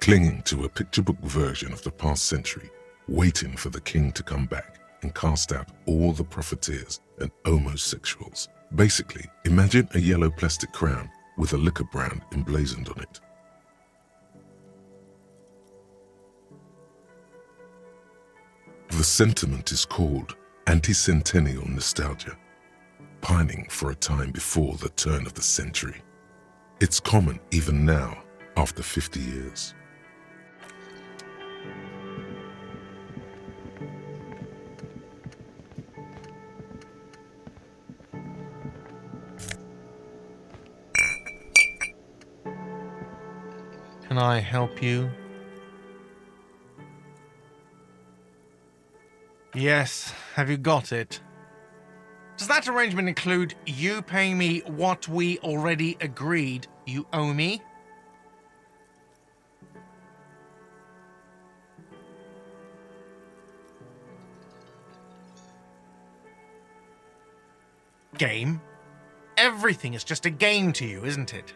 Clinging to a picture book version of the past century, waiting for the king to come back and cast out all the profiteers and homosexuals. Basically, imagine a yellow plastic crown with a liquor brand emblazoned on it. The sentiment is called anti-centennial nostalgia, pining for a time before the turn of the century. It's common even now, after 50 years. Can I help you? Yes, have you got it? Does that arrangement include you paying me what we already agreed you owe me? Game? Everything is just a game to you, isn't it?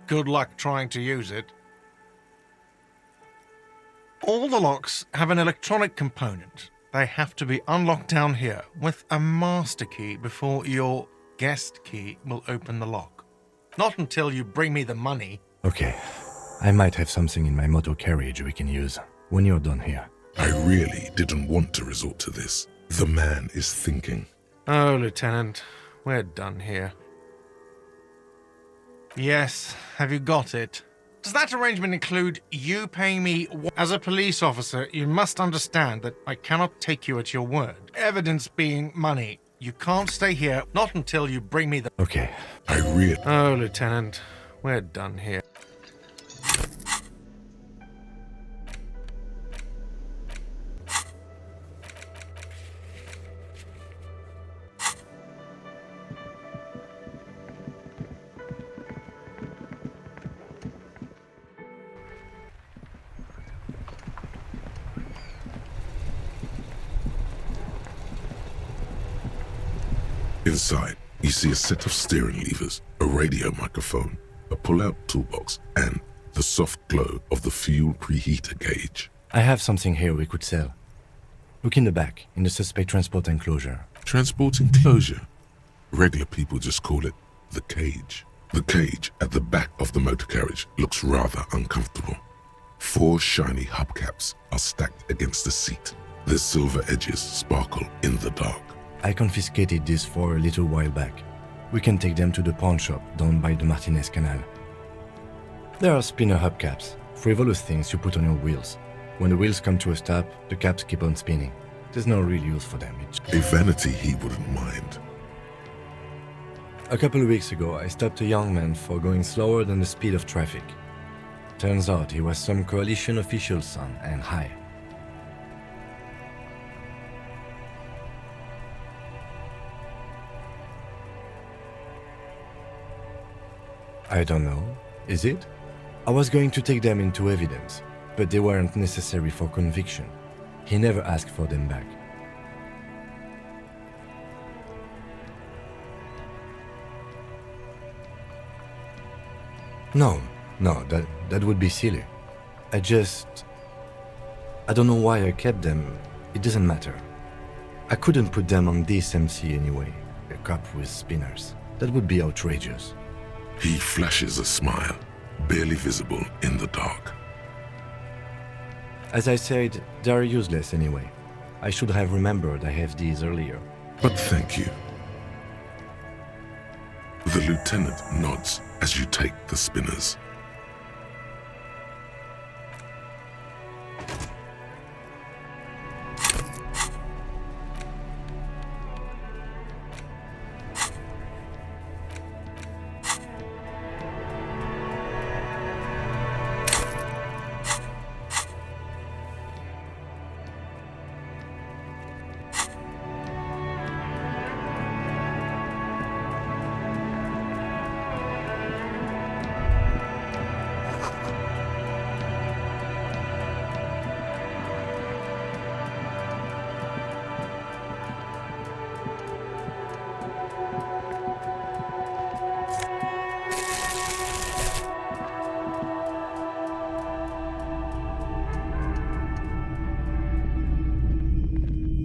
Good luck trying to use it. All the locks have an electronic component. They have to be unlocked down here with a master key before your guest key will open the lock. Not until you bring me the money. Okay, I might have something in my motor carriage we can use when you're done here. I really didn't want to resort to this. The man is thinking. Oh, Lieutenant, we're done here. Yes, have you got it? Does that arrangement include you paying me? As a police officer, you must understand that I cannot take you at your word. Evidence being money. You can't stay here, not until you bring me the... Okay, I really... Oh, Lieutenant, we're done here. Inside, you see a set of steering levers, a radio microphone, a pull-out toolbox, and the soft glow of the fuel preheater gauge. I have something here we could sell. Look in the back, in the suspect transport enclosure. Transport enclosure? Regular people just call it the cage. The cage at the back of the motor carriage looks rather uncomfortable. 4 shiny hubcaps are stacked against the seat. Their silver edges sparkle in the dark. I confiscated these 4 a little while back. We can take them to the pawn shop down by the Martinez Canal. There are spinner hubcaps, frivolous things you put on your wheels. When the wheels come to a stop, the caps keep on spinning. There's no real use for them. A vanity he wouldn't mind. A couple of weeks ago, I stopped a young man for going slower than the speed of traffic. Turns out he was some coalition official's son and high. I don't know. Is it? I was going to take them into evidence, but they weren't necessary for conviction. He never asked for them back. No, that would be silly. I don't know why I kept them. It doesn't matter. I couldn't put them on this MC anyway. A cop with spinners. That would be outrageous. He flashes a smile, barely visible in the dark. As I said, they're useless anyway. I should have remembered I have these earlier. But thank you. The lieutenant nods as you take the spinners.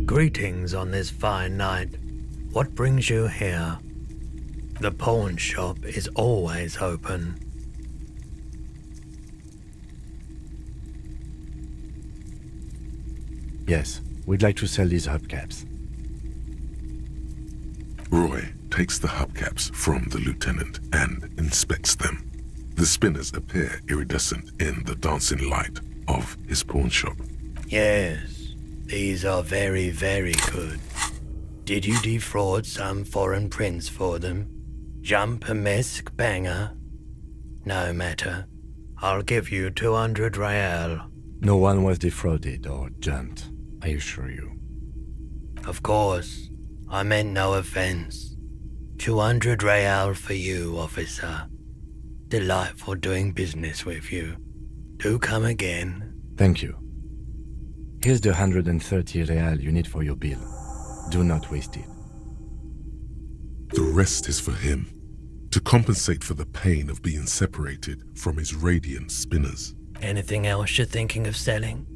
Greetings on this fine night. What brings you here? The pawn shop is always open. Yes, we'd like to sell these hubcaps. Roy takes the hubcaps from the lieutenant and inspects them. The spinners appear iridescent in the dancing light of his pawn shop. Yes, these are very, very good. Did you defraud some foreign prince for them? Jump-a-mesk banger? No matter. I'll give you 200 real. No one was defrauded or jumped, I assure you. Of course, I meant no offense. 200 real for you, officer. Delightful doing business with you. Do come again. Thank you. Here's the 130 real you need for your bill. Do not waste it. The rest is for him, to compensate for the pain of being separated from his radiant spinners. Anything else you're thinking of selling?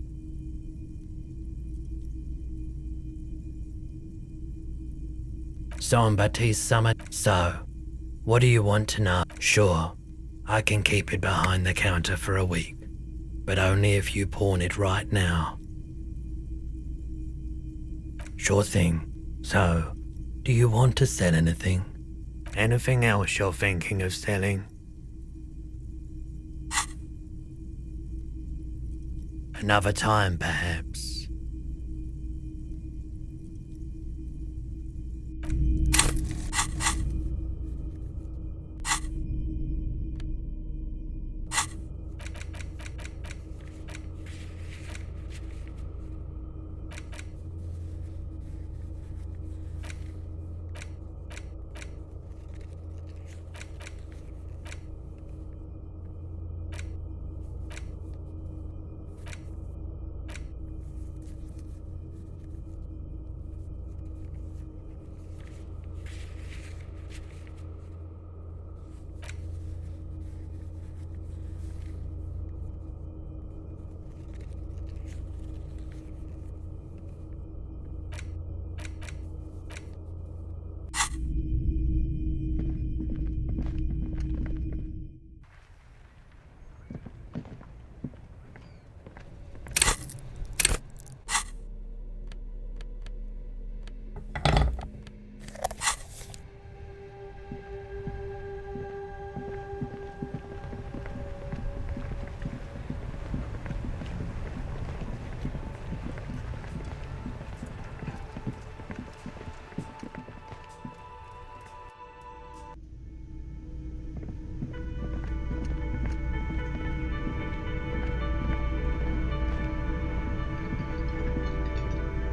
Jean-Baptiste Summer. So, what do you want to know? Sure, I can keep it behind the counter for a week, but only if you pawn it right now. Sure thing. So, do you want to sell anything? Anything else you're thinking of selling? Another time, perhaps.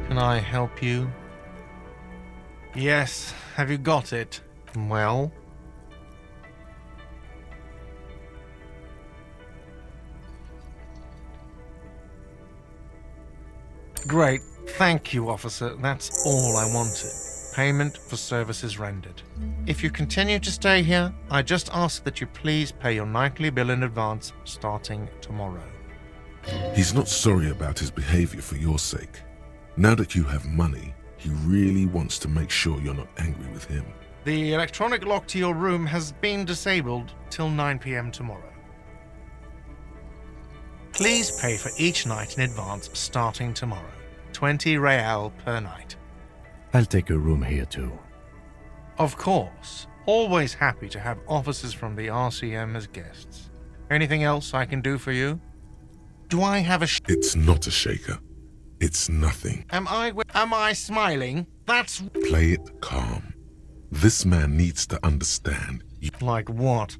Can I help you? Yes, have you got it? Well? Great, thank you, officer. That's all I wanted. Payment for services rendered. If you continue to stay here, I just ask that you please pay your nightly bill in advance starting tomorrow. He's not sorry about his behavior for your sake. Now that you have money, he really wants to make sure you're not angry with him. The electronic lock to your room has been disabled till 9 p.m. tomorrow. Please pay for each night in advance starting tomorrow. 20 real per night. I'll take a room here too. Of course. Always happy to have officers from the RCM as guests. Anything else I can do for you? Do I have a It's not a shaker. It's nothing. Am I smiling? That's... Play it calm. This man needs to understand. Like what?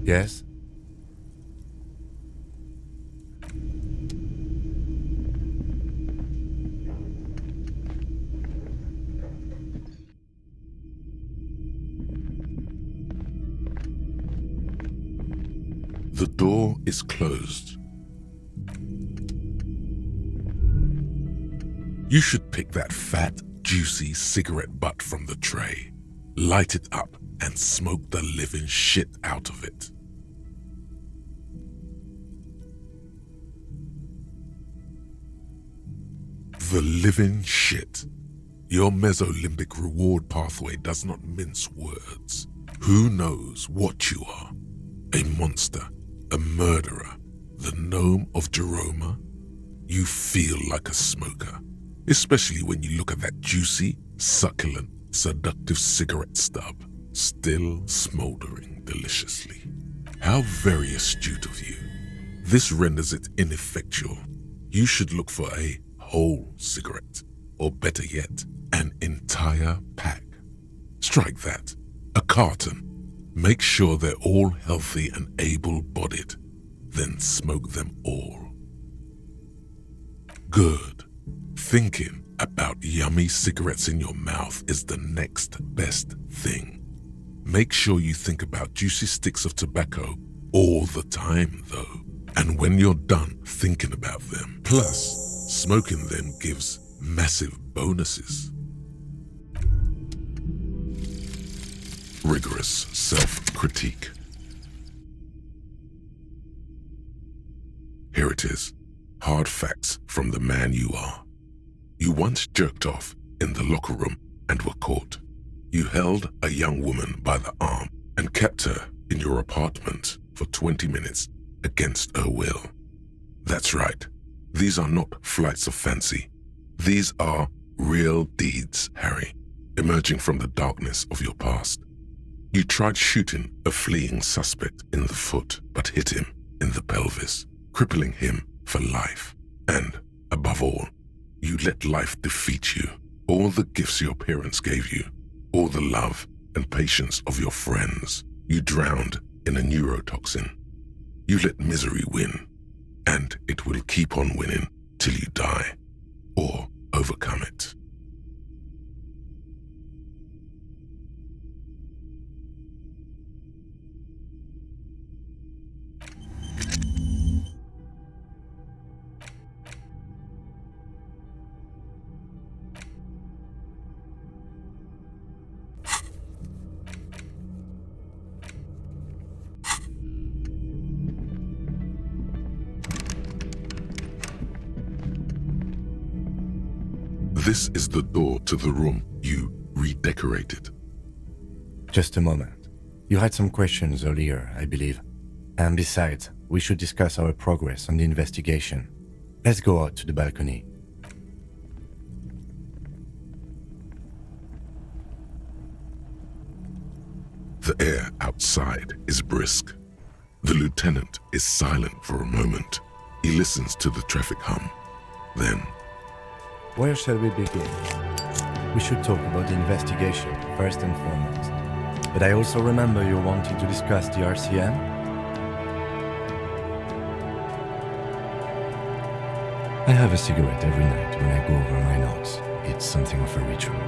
Yes? The door is closed. You should pick that fat, juicy cigarette butt from the tray, light it up, and smoke the living shit out of it. The living shit. Your mesolimbic reward pathway does not mince words. Who knows what you are? A monster, a murderer, the gnome of Jeroma? You feel like a smoker, especially when you look at that juicy, succulent, seductive cigarette stub, still smoldering deliciously. How very astute of you. This renders it ineffectual. You should look for a whole cigarette, or better yet, an entire pack. Strike that, a carton. Make sure they're all healthy and able-bodied, then smoke them all. Good. Thinking about yummy cigarettes in your mouth is the next best thing. Make sure you think about juicy sticks of tobacco all the time, though. And when you're done thinking about them, plus, smoking them gives massive bonuses. Rigorous self-critique. Here it is. Hard facts from the man you are. You once jerked off in the locker room and were caught. You held a young woman by the arm and kept her in your apartment for 20 minutes against her will. That's right. These are not flights of fancy. These are real deeds, Harry, emerging from the darkness of your past. You tried shooting a fleeing suspect in the foot, but hit him in the pelvis, crippling him for life. And, above all, you let life defeat you. All the gifts your parents gave you, all the love and patience of your friends, you drowned in a neurotoxin. You let misery win, and it will keep on winning till you die, or overcome it. This is the door to the room you redecorated. Just a moment. You had some questions earlier, I believe. And besides, we should discuss our progress on the investigation. Let's go out to the balcony. The air outside is brisk. The lieutenant is silent for a moment. He listens to the traffic hum. Then, where shall we begin? We should talk about the investigation, first and foremost. But I also remember you wanting to discuss the RCM? I have a cigarette every night when I go over my notes. It's something of a ritual.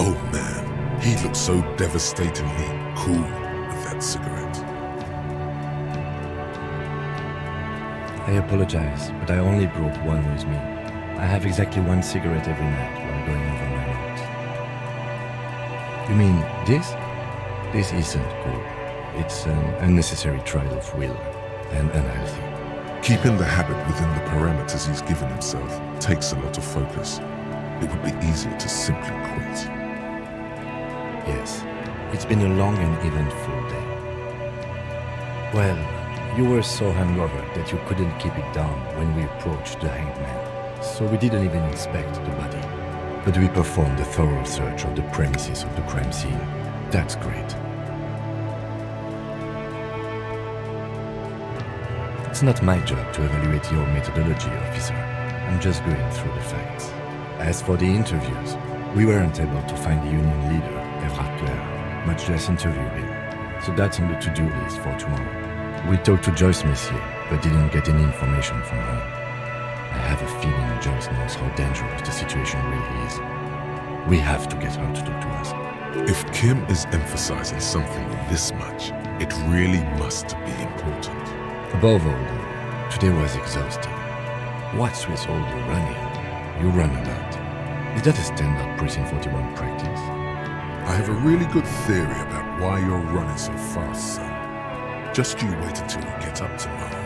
oh man, he looked so devastatingly cool with that cigarette. I apologize, but I only brought one with me. I have exactly one cigarette every night while going over my notes. You mean this? This isn't cool. It's an unnecessary trial of will and unhealthy. Keeping the habit within the parameters he's given himself takes a lot of focus. It would be easier to simply quit. Yes, it's been a long and eventful day. Well, you were so hungover that you couldn't keep it down when we approached the hanged man, so we didn't even inspect the body. But we performed a thorough search of the premises of the crime scene. That's great. It's not my job to evaluate your methodology, officer. I'm just going through the facts. As for the interviews, we weren't able to find the union leader, Everard Clare, much less interview him. So that's on the to-do list for tomorrow. We talked to Joyce Messier, but didn't get any information from her. I have a feeling Joyce knows how dangerous the situation really is. We have to get her to talk to us. If Kim is emphasizing something this much, it really must be important. Above all, though, today was exhausting. What's with all the running? You run a lot. Is that a standard Precinct 41 practice? I have a really good theory about why you're running so fast, son. Just you wait until we get up tomorrow.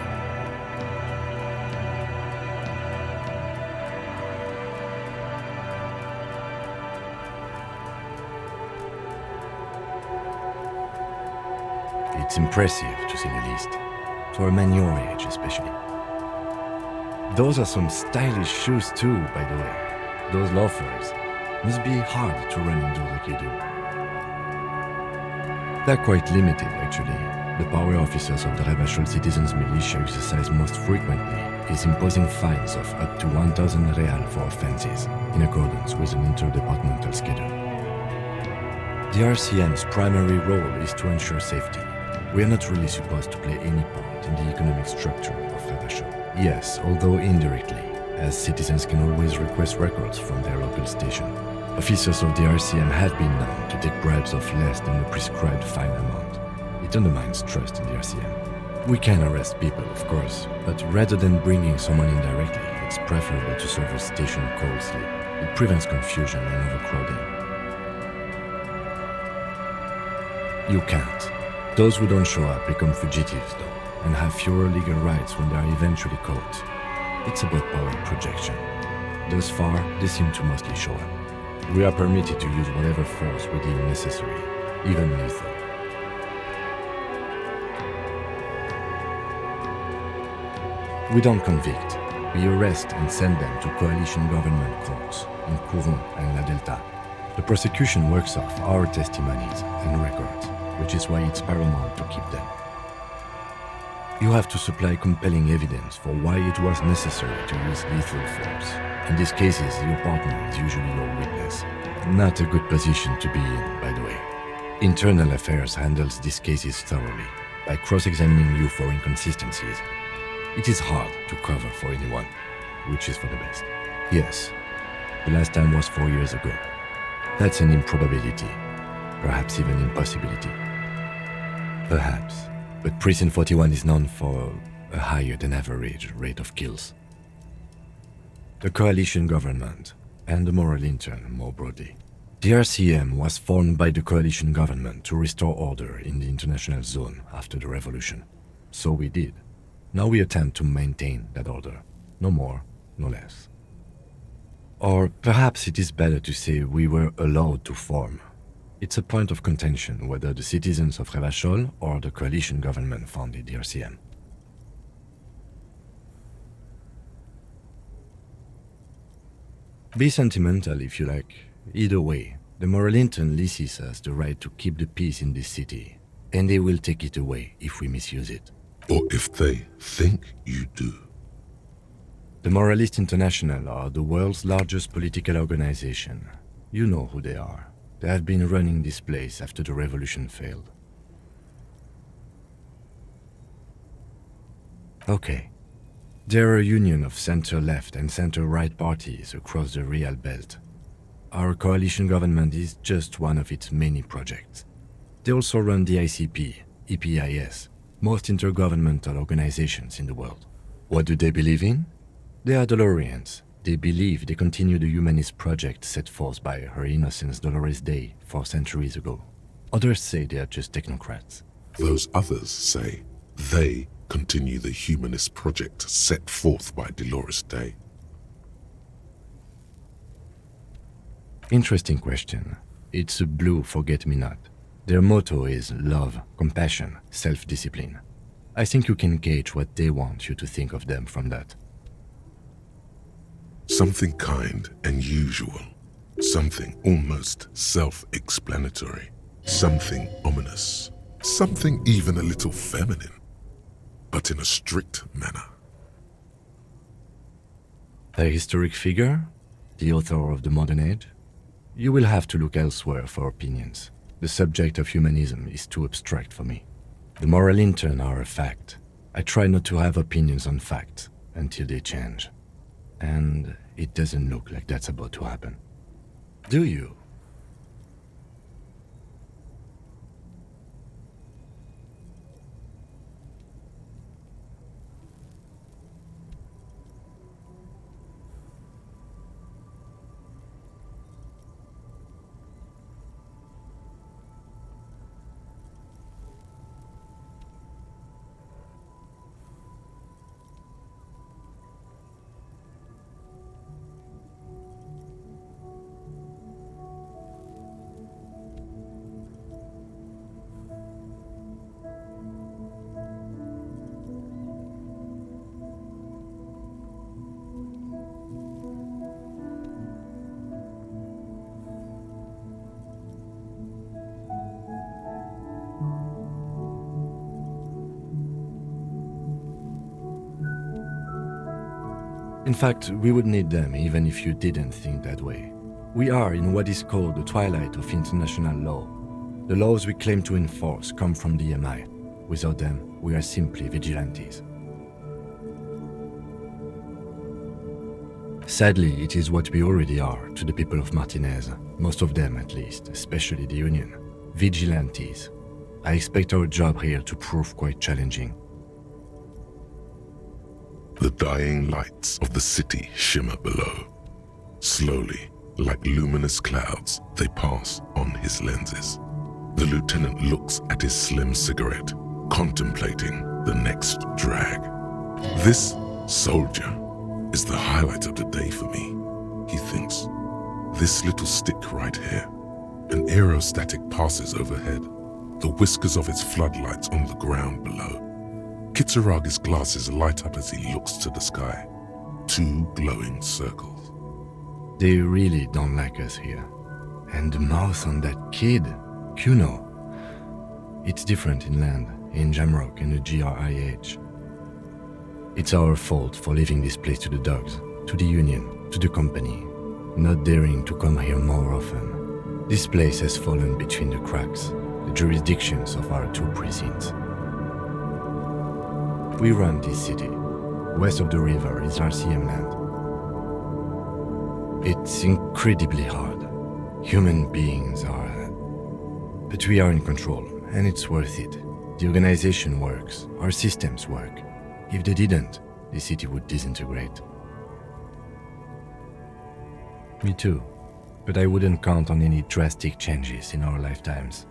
It's impressive, to say the least. For a man your age, especially. Those are some stylish shoes too, by the way. Those loafers. Must be hard to run indoors like you do. They're quite limited, actually. The power officers of the Rebachol Citizens Militia exercise most frequently is imposing fines of up to 1,000 real for offenses, in accordance with an interdepartmental schedule. The RCM's primary role is to ensure safety. We are not really supposed to play any part in the economic structure of Revachol. Yes, although indirectly, as citizens can always request records from their local station. Officers of the RCM have been known to take bribes of less than the prescribed fine amount. It undermines trust in the RCM. We can arrest people, of course, but rather than bringing someone in directly, it's preferable to serve a station cold sleep. It prevents confusion and overcrowding. You can't. Those who don't show up become fugitives, though, and have fewer legal rights when they are eventually caught. It's about power projection. Thus far, they seem to mostly show up. We are permitted to use whatever force we deem necessary, even lethal. We don't convict. We arrest and send them to coalition government courts in Courron and La Delta. The prosecution works off our testimonies and records, which is why it's paramount to keep them. You have to supply compelling evidence for why it was necessary to use lethal force. In these cases, your partner is usually your witness. Not a good position to be in, by the way. Internal Affairs handles these cases thoroughly, by cross-examining you for inconsistencies. It is hard to cover for anyone, which is for the best. Yes, the last time was 4 years ago. That's an improbability, perhaps even impossibility. Perhaps, but Precinct 41 is known for a higher than average rate of kills. The coalition government, and the moral intern more broadly. The RCM was formed by the coalition government to restore order in the international zone after the revolution. So we did. Now we attempt to maintain that order. No more, no less. Or perhaps it is better to say we were allowed to form. It's a point of contention whether the citizens of Revachol or the coalition government founded the RCM. Be sentimental if you like. Either way, the moral intern leases us the right to keep the peace in this city, and they will take it away if we misuse it. Or if they think you do. The Moralist International are the world's largest political organization. You know who they are. They have been running this place after the revolution failed. Okay. They're a union of center-left and center-right parties across the Real Belt. Our coalition government is just one of its many projects. They also run the ICP, EPIS, most intergovernmental organizations in the world. What do they believe in? They are Dolorians. They believe they continue the humanist project set forth by Her Innocence Dolores Day 4 centuries ago. Others say they are just technocrats. Those others say they continue the humanist project set forth by Dolores Day. Interesting question. It's a blue forget-me-not. Their motto is love, compassion, self-discipline. I think you can gauge what they want you to think of them from that. Something kind and usual. Something almost self-explanatory. Something ominous. Something even a little feminine. But in a strict manner. A historic figure? The author of the modern age? You will have to look elsewhere for opinions. The subject of humanism is too abstract for me. The moral intern are a fact. I try not to have opinions on facts until they change. And it doesn't look like that's about to happen. Do you? In fact, we would need them even if you didn't think that way. We are in what is called the twilight of international law, The laws we claim to enforce come from the MI. Without them, we are simply vigilantes. Sadly, it is what we already are to the people of Martinez, most of them at least, especially the Union. Vigilantes. I expect our job here to prove quite challenging. The dying lights of the city shimmer below. Slowly, like luminous clouds, they pass on his lenses. The lieutenant looks at his slim cigarette, contemplating the next drag. This soldier is the highlight of the day for me, he thinks. This little stick right here. An aerostatic passes overhead, the whiskers of its floodlights on the ground below. Kitsuragi's glasses light up as he looks to the sky. 2 glowing circles. They really don't like us here. And the mouth on that kid, Kuno. It's different inland, in Jamrock and the GRIH. It's our fault for leaving this place to the dogs, to the Union, to the company, not daring to come here more often. This place has fallen between the cracks, the jurisdictions of our 2 precincts. We run this city. West of the river is RCM land. It's incredibly hard. Human beings are... But we are in control, and it's worth it. The organization works, our systems work. If they didn't, the city would disintegrate. Me too, but I wouldn't count on any drastic changes in our lifetimes.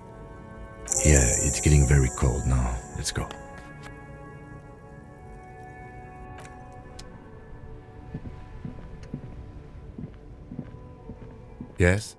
Yeah, it's getting very cold now. Let's go. Yes?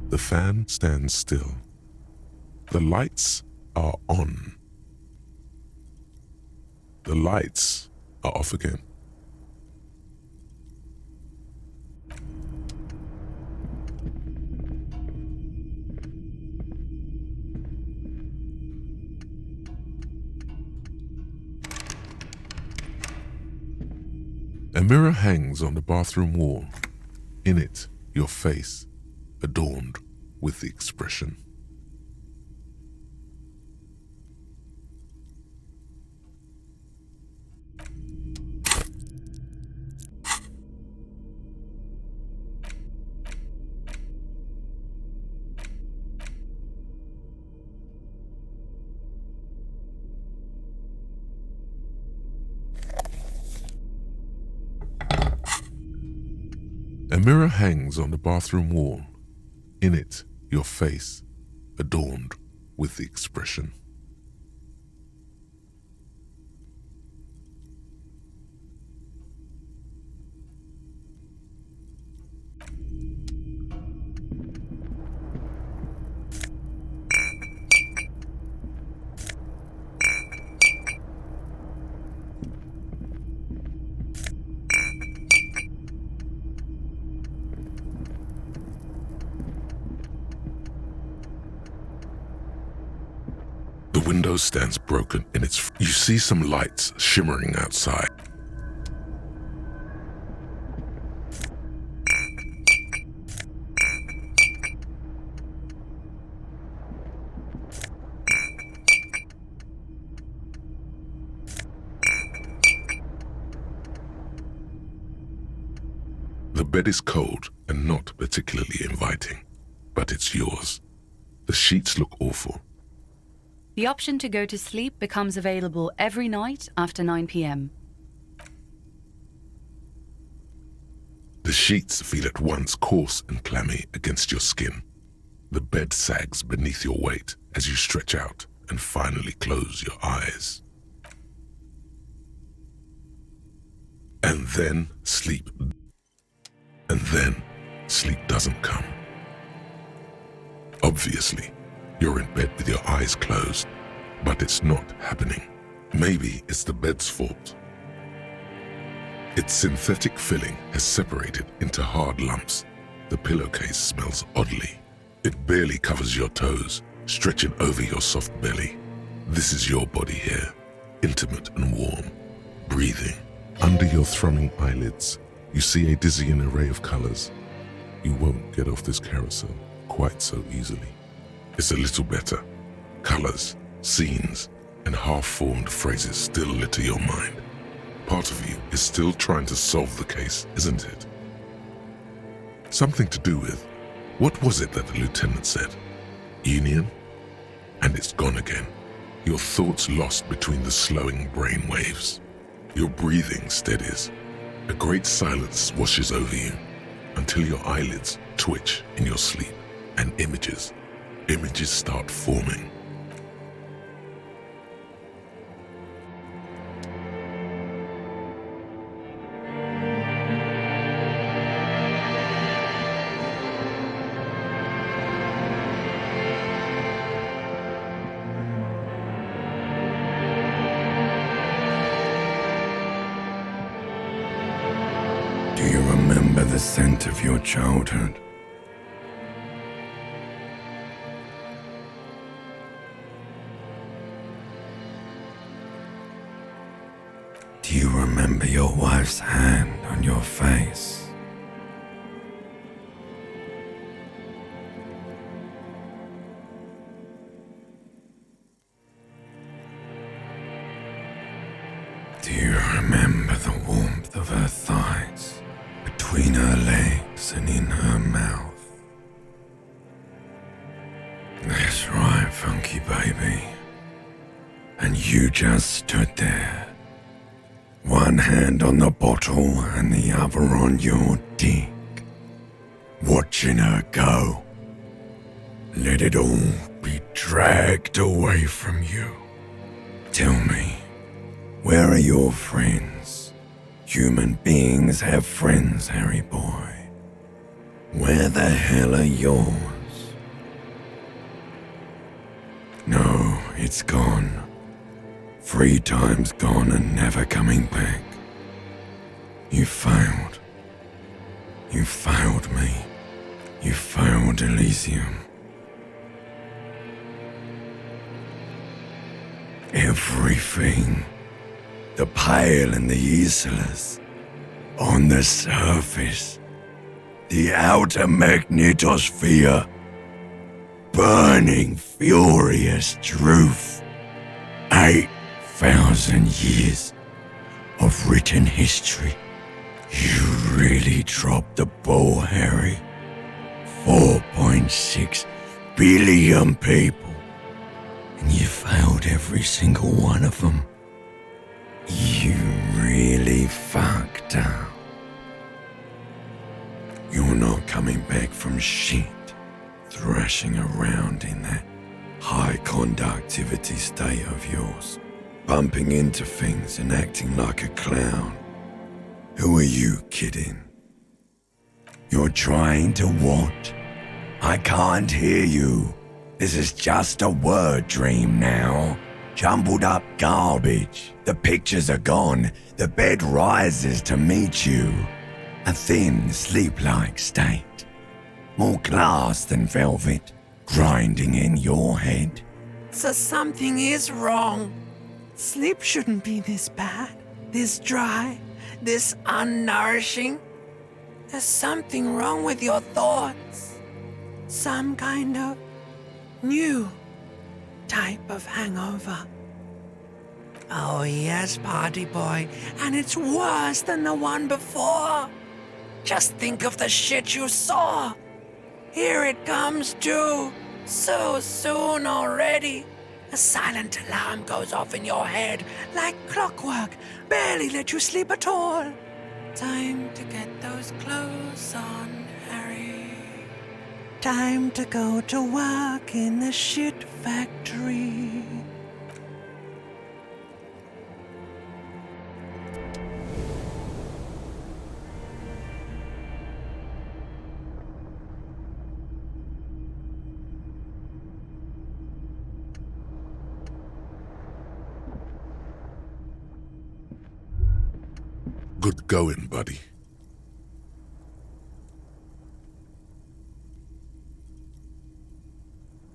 The fan stands still. The lights are on. The lights are off again. A mirror hangs on the bathroom wall. In it, your face, adorned with the expression. A mirror hangs on the bathroom wall. In it, your face, adorned with the expression. The window stands broken in its... You see some lights shimmering outside. The bed is cold and not particularly inviting, but it's yours. The sheets look awful. The option to go to sleep becomes available every night after 9 p.m. The sheets feel at once coarse and clammy against your skin. The bed sags beneath your weight as you stretch out and finally close your eyes. And then sleep. And then sleep doesn't come. Obviously, you're in bed with your eyes closed, but it's not happening. Maybe it's the bed's fault. Its synthetic filling has separated into hard lumps. The pillowcase smells oddly. It barely covers your toes, stretching over your soft belly. This is your body here, intimate and warm, breathing. Under your thrumming eyelids, you see a dizzying array of colors. You won't get off this carousel quite so easily. It's a little better. Colors, scenes, and half-formed phrases still litter your mind. Part of you is still trying to solve the case, isn't it? Something to do with, what was it that the lieutenant said? Union? And it's gone again. Your thoughts lost between the slowing brain waves. Your breathing steadies. A great silence washes over you until your eyelids twitch in your sleep and images start forming. Do you remember the scent of your childhood? Do you remember your wife's hand on your face? Do you remember the warmth of her thighs between her legs and in her mouth? That's right, funky baby. And you just stood there. One hand on the bottle and the other on your dick, watching her go. Let it all be dragged away from you. Tell me, where are your friends? Human beings have friends, Harry boy. Where the hell are yours? No, it's gone. 3 times gone and never coming back. You failed. You failed me. You failed Elysium. Everything. The Pale and the Islas. On the surface. The outer magnetosphere. Burning furious truth. 8,000 years of written history. You really dropped the ball, Harry. 4.6 billion people. And you failed every single one of them. You really fucked up. You're not coming back from shit, thrashing around in that high conductivity state of yours, bumping into things and acting like a clown. Who are you kidding? You're trying to what? I can't hear you. This is just a word dream now. Jumbled up garbage. The pictures are gone. The bed rises to meet you. A thin, sleep-like state. More glass than velvet, grinding in your head. So something is wrong. Sleep shouldn't be this bad, this dry, this unnourishing. There's something wrong with your thoughts. Some kind of new type of hangover. Oh yes, party boy, and it's worse than the one before. Just think of the shit you saw. Here it comes too, so soon already. A silent alarm goes off in your head like clockwork, barely let you sleep at all. Time to get those clothes on, Harry. Time to go to work in the shit factory. Good going, buddy.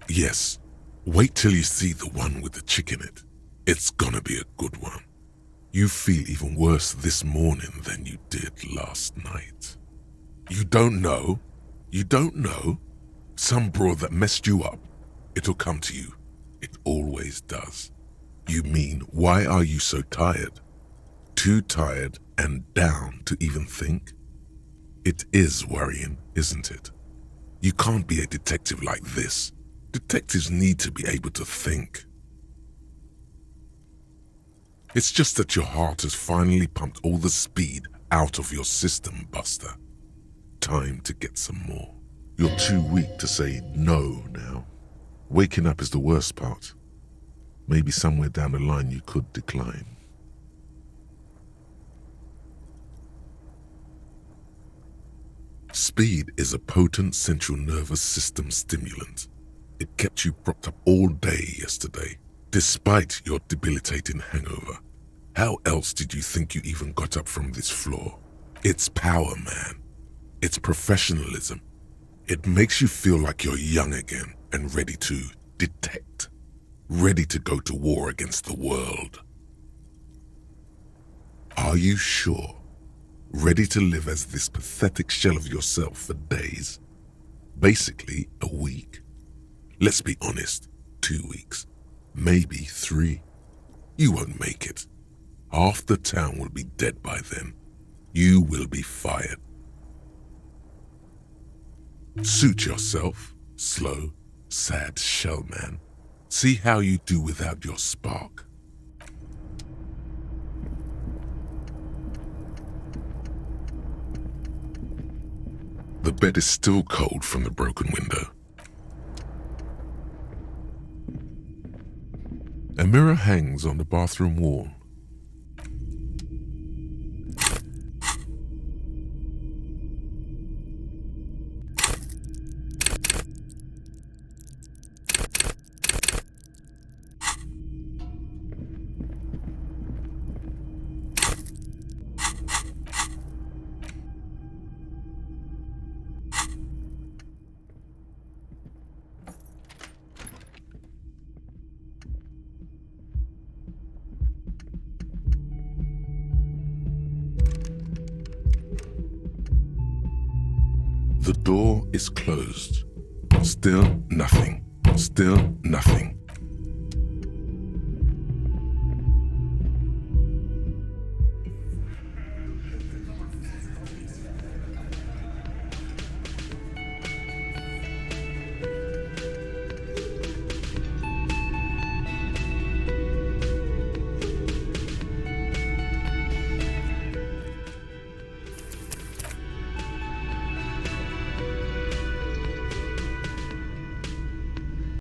Yes, wait till you see the one with the chick in it. It's gonna be a good one. You feel even worse this morning than you did last night. You don't know? You don't know? Some broad that messed you up. It'll come to you. It always does. You mean, why are you so tired? Too tired and down to even think? It is worrying, isn't it? You can't be a detective like this. Detectives need to be able to think. It's just that your heart has finally pumped all the speed out of your system, Buster. Time to get some more. You're too weak to say no now. Waking up is the worst part. Maybe somewhere down the line you could decline. Speed is a potent central nervous system stimulant. It kept you propped up all day yesterday, despite your debilitating hangover. How else did you think you even got up from this floor? It's power, man. It's professionalism. It makes you feel like you're young again and ready to detect. Ready to go to war against the world. Are you sure? Ready to live as this pathetic shell of yourself for days? Basically, a week. Let's be honest, 2 weeks. Maybe 3. You won't make it. Half the town will be dead by then. You will be fired. Suit yourself, slow, sad shell man. See how you do without your spark. The bed is still cold from the broken window. A mirror hangs on the bathroom wall. The door is closed. Still nothing. Still nothing.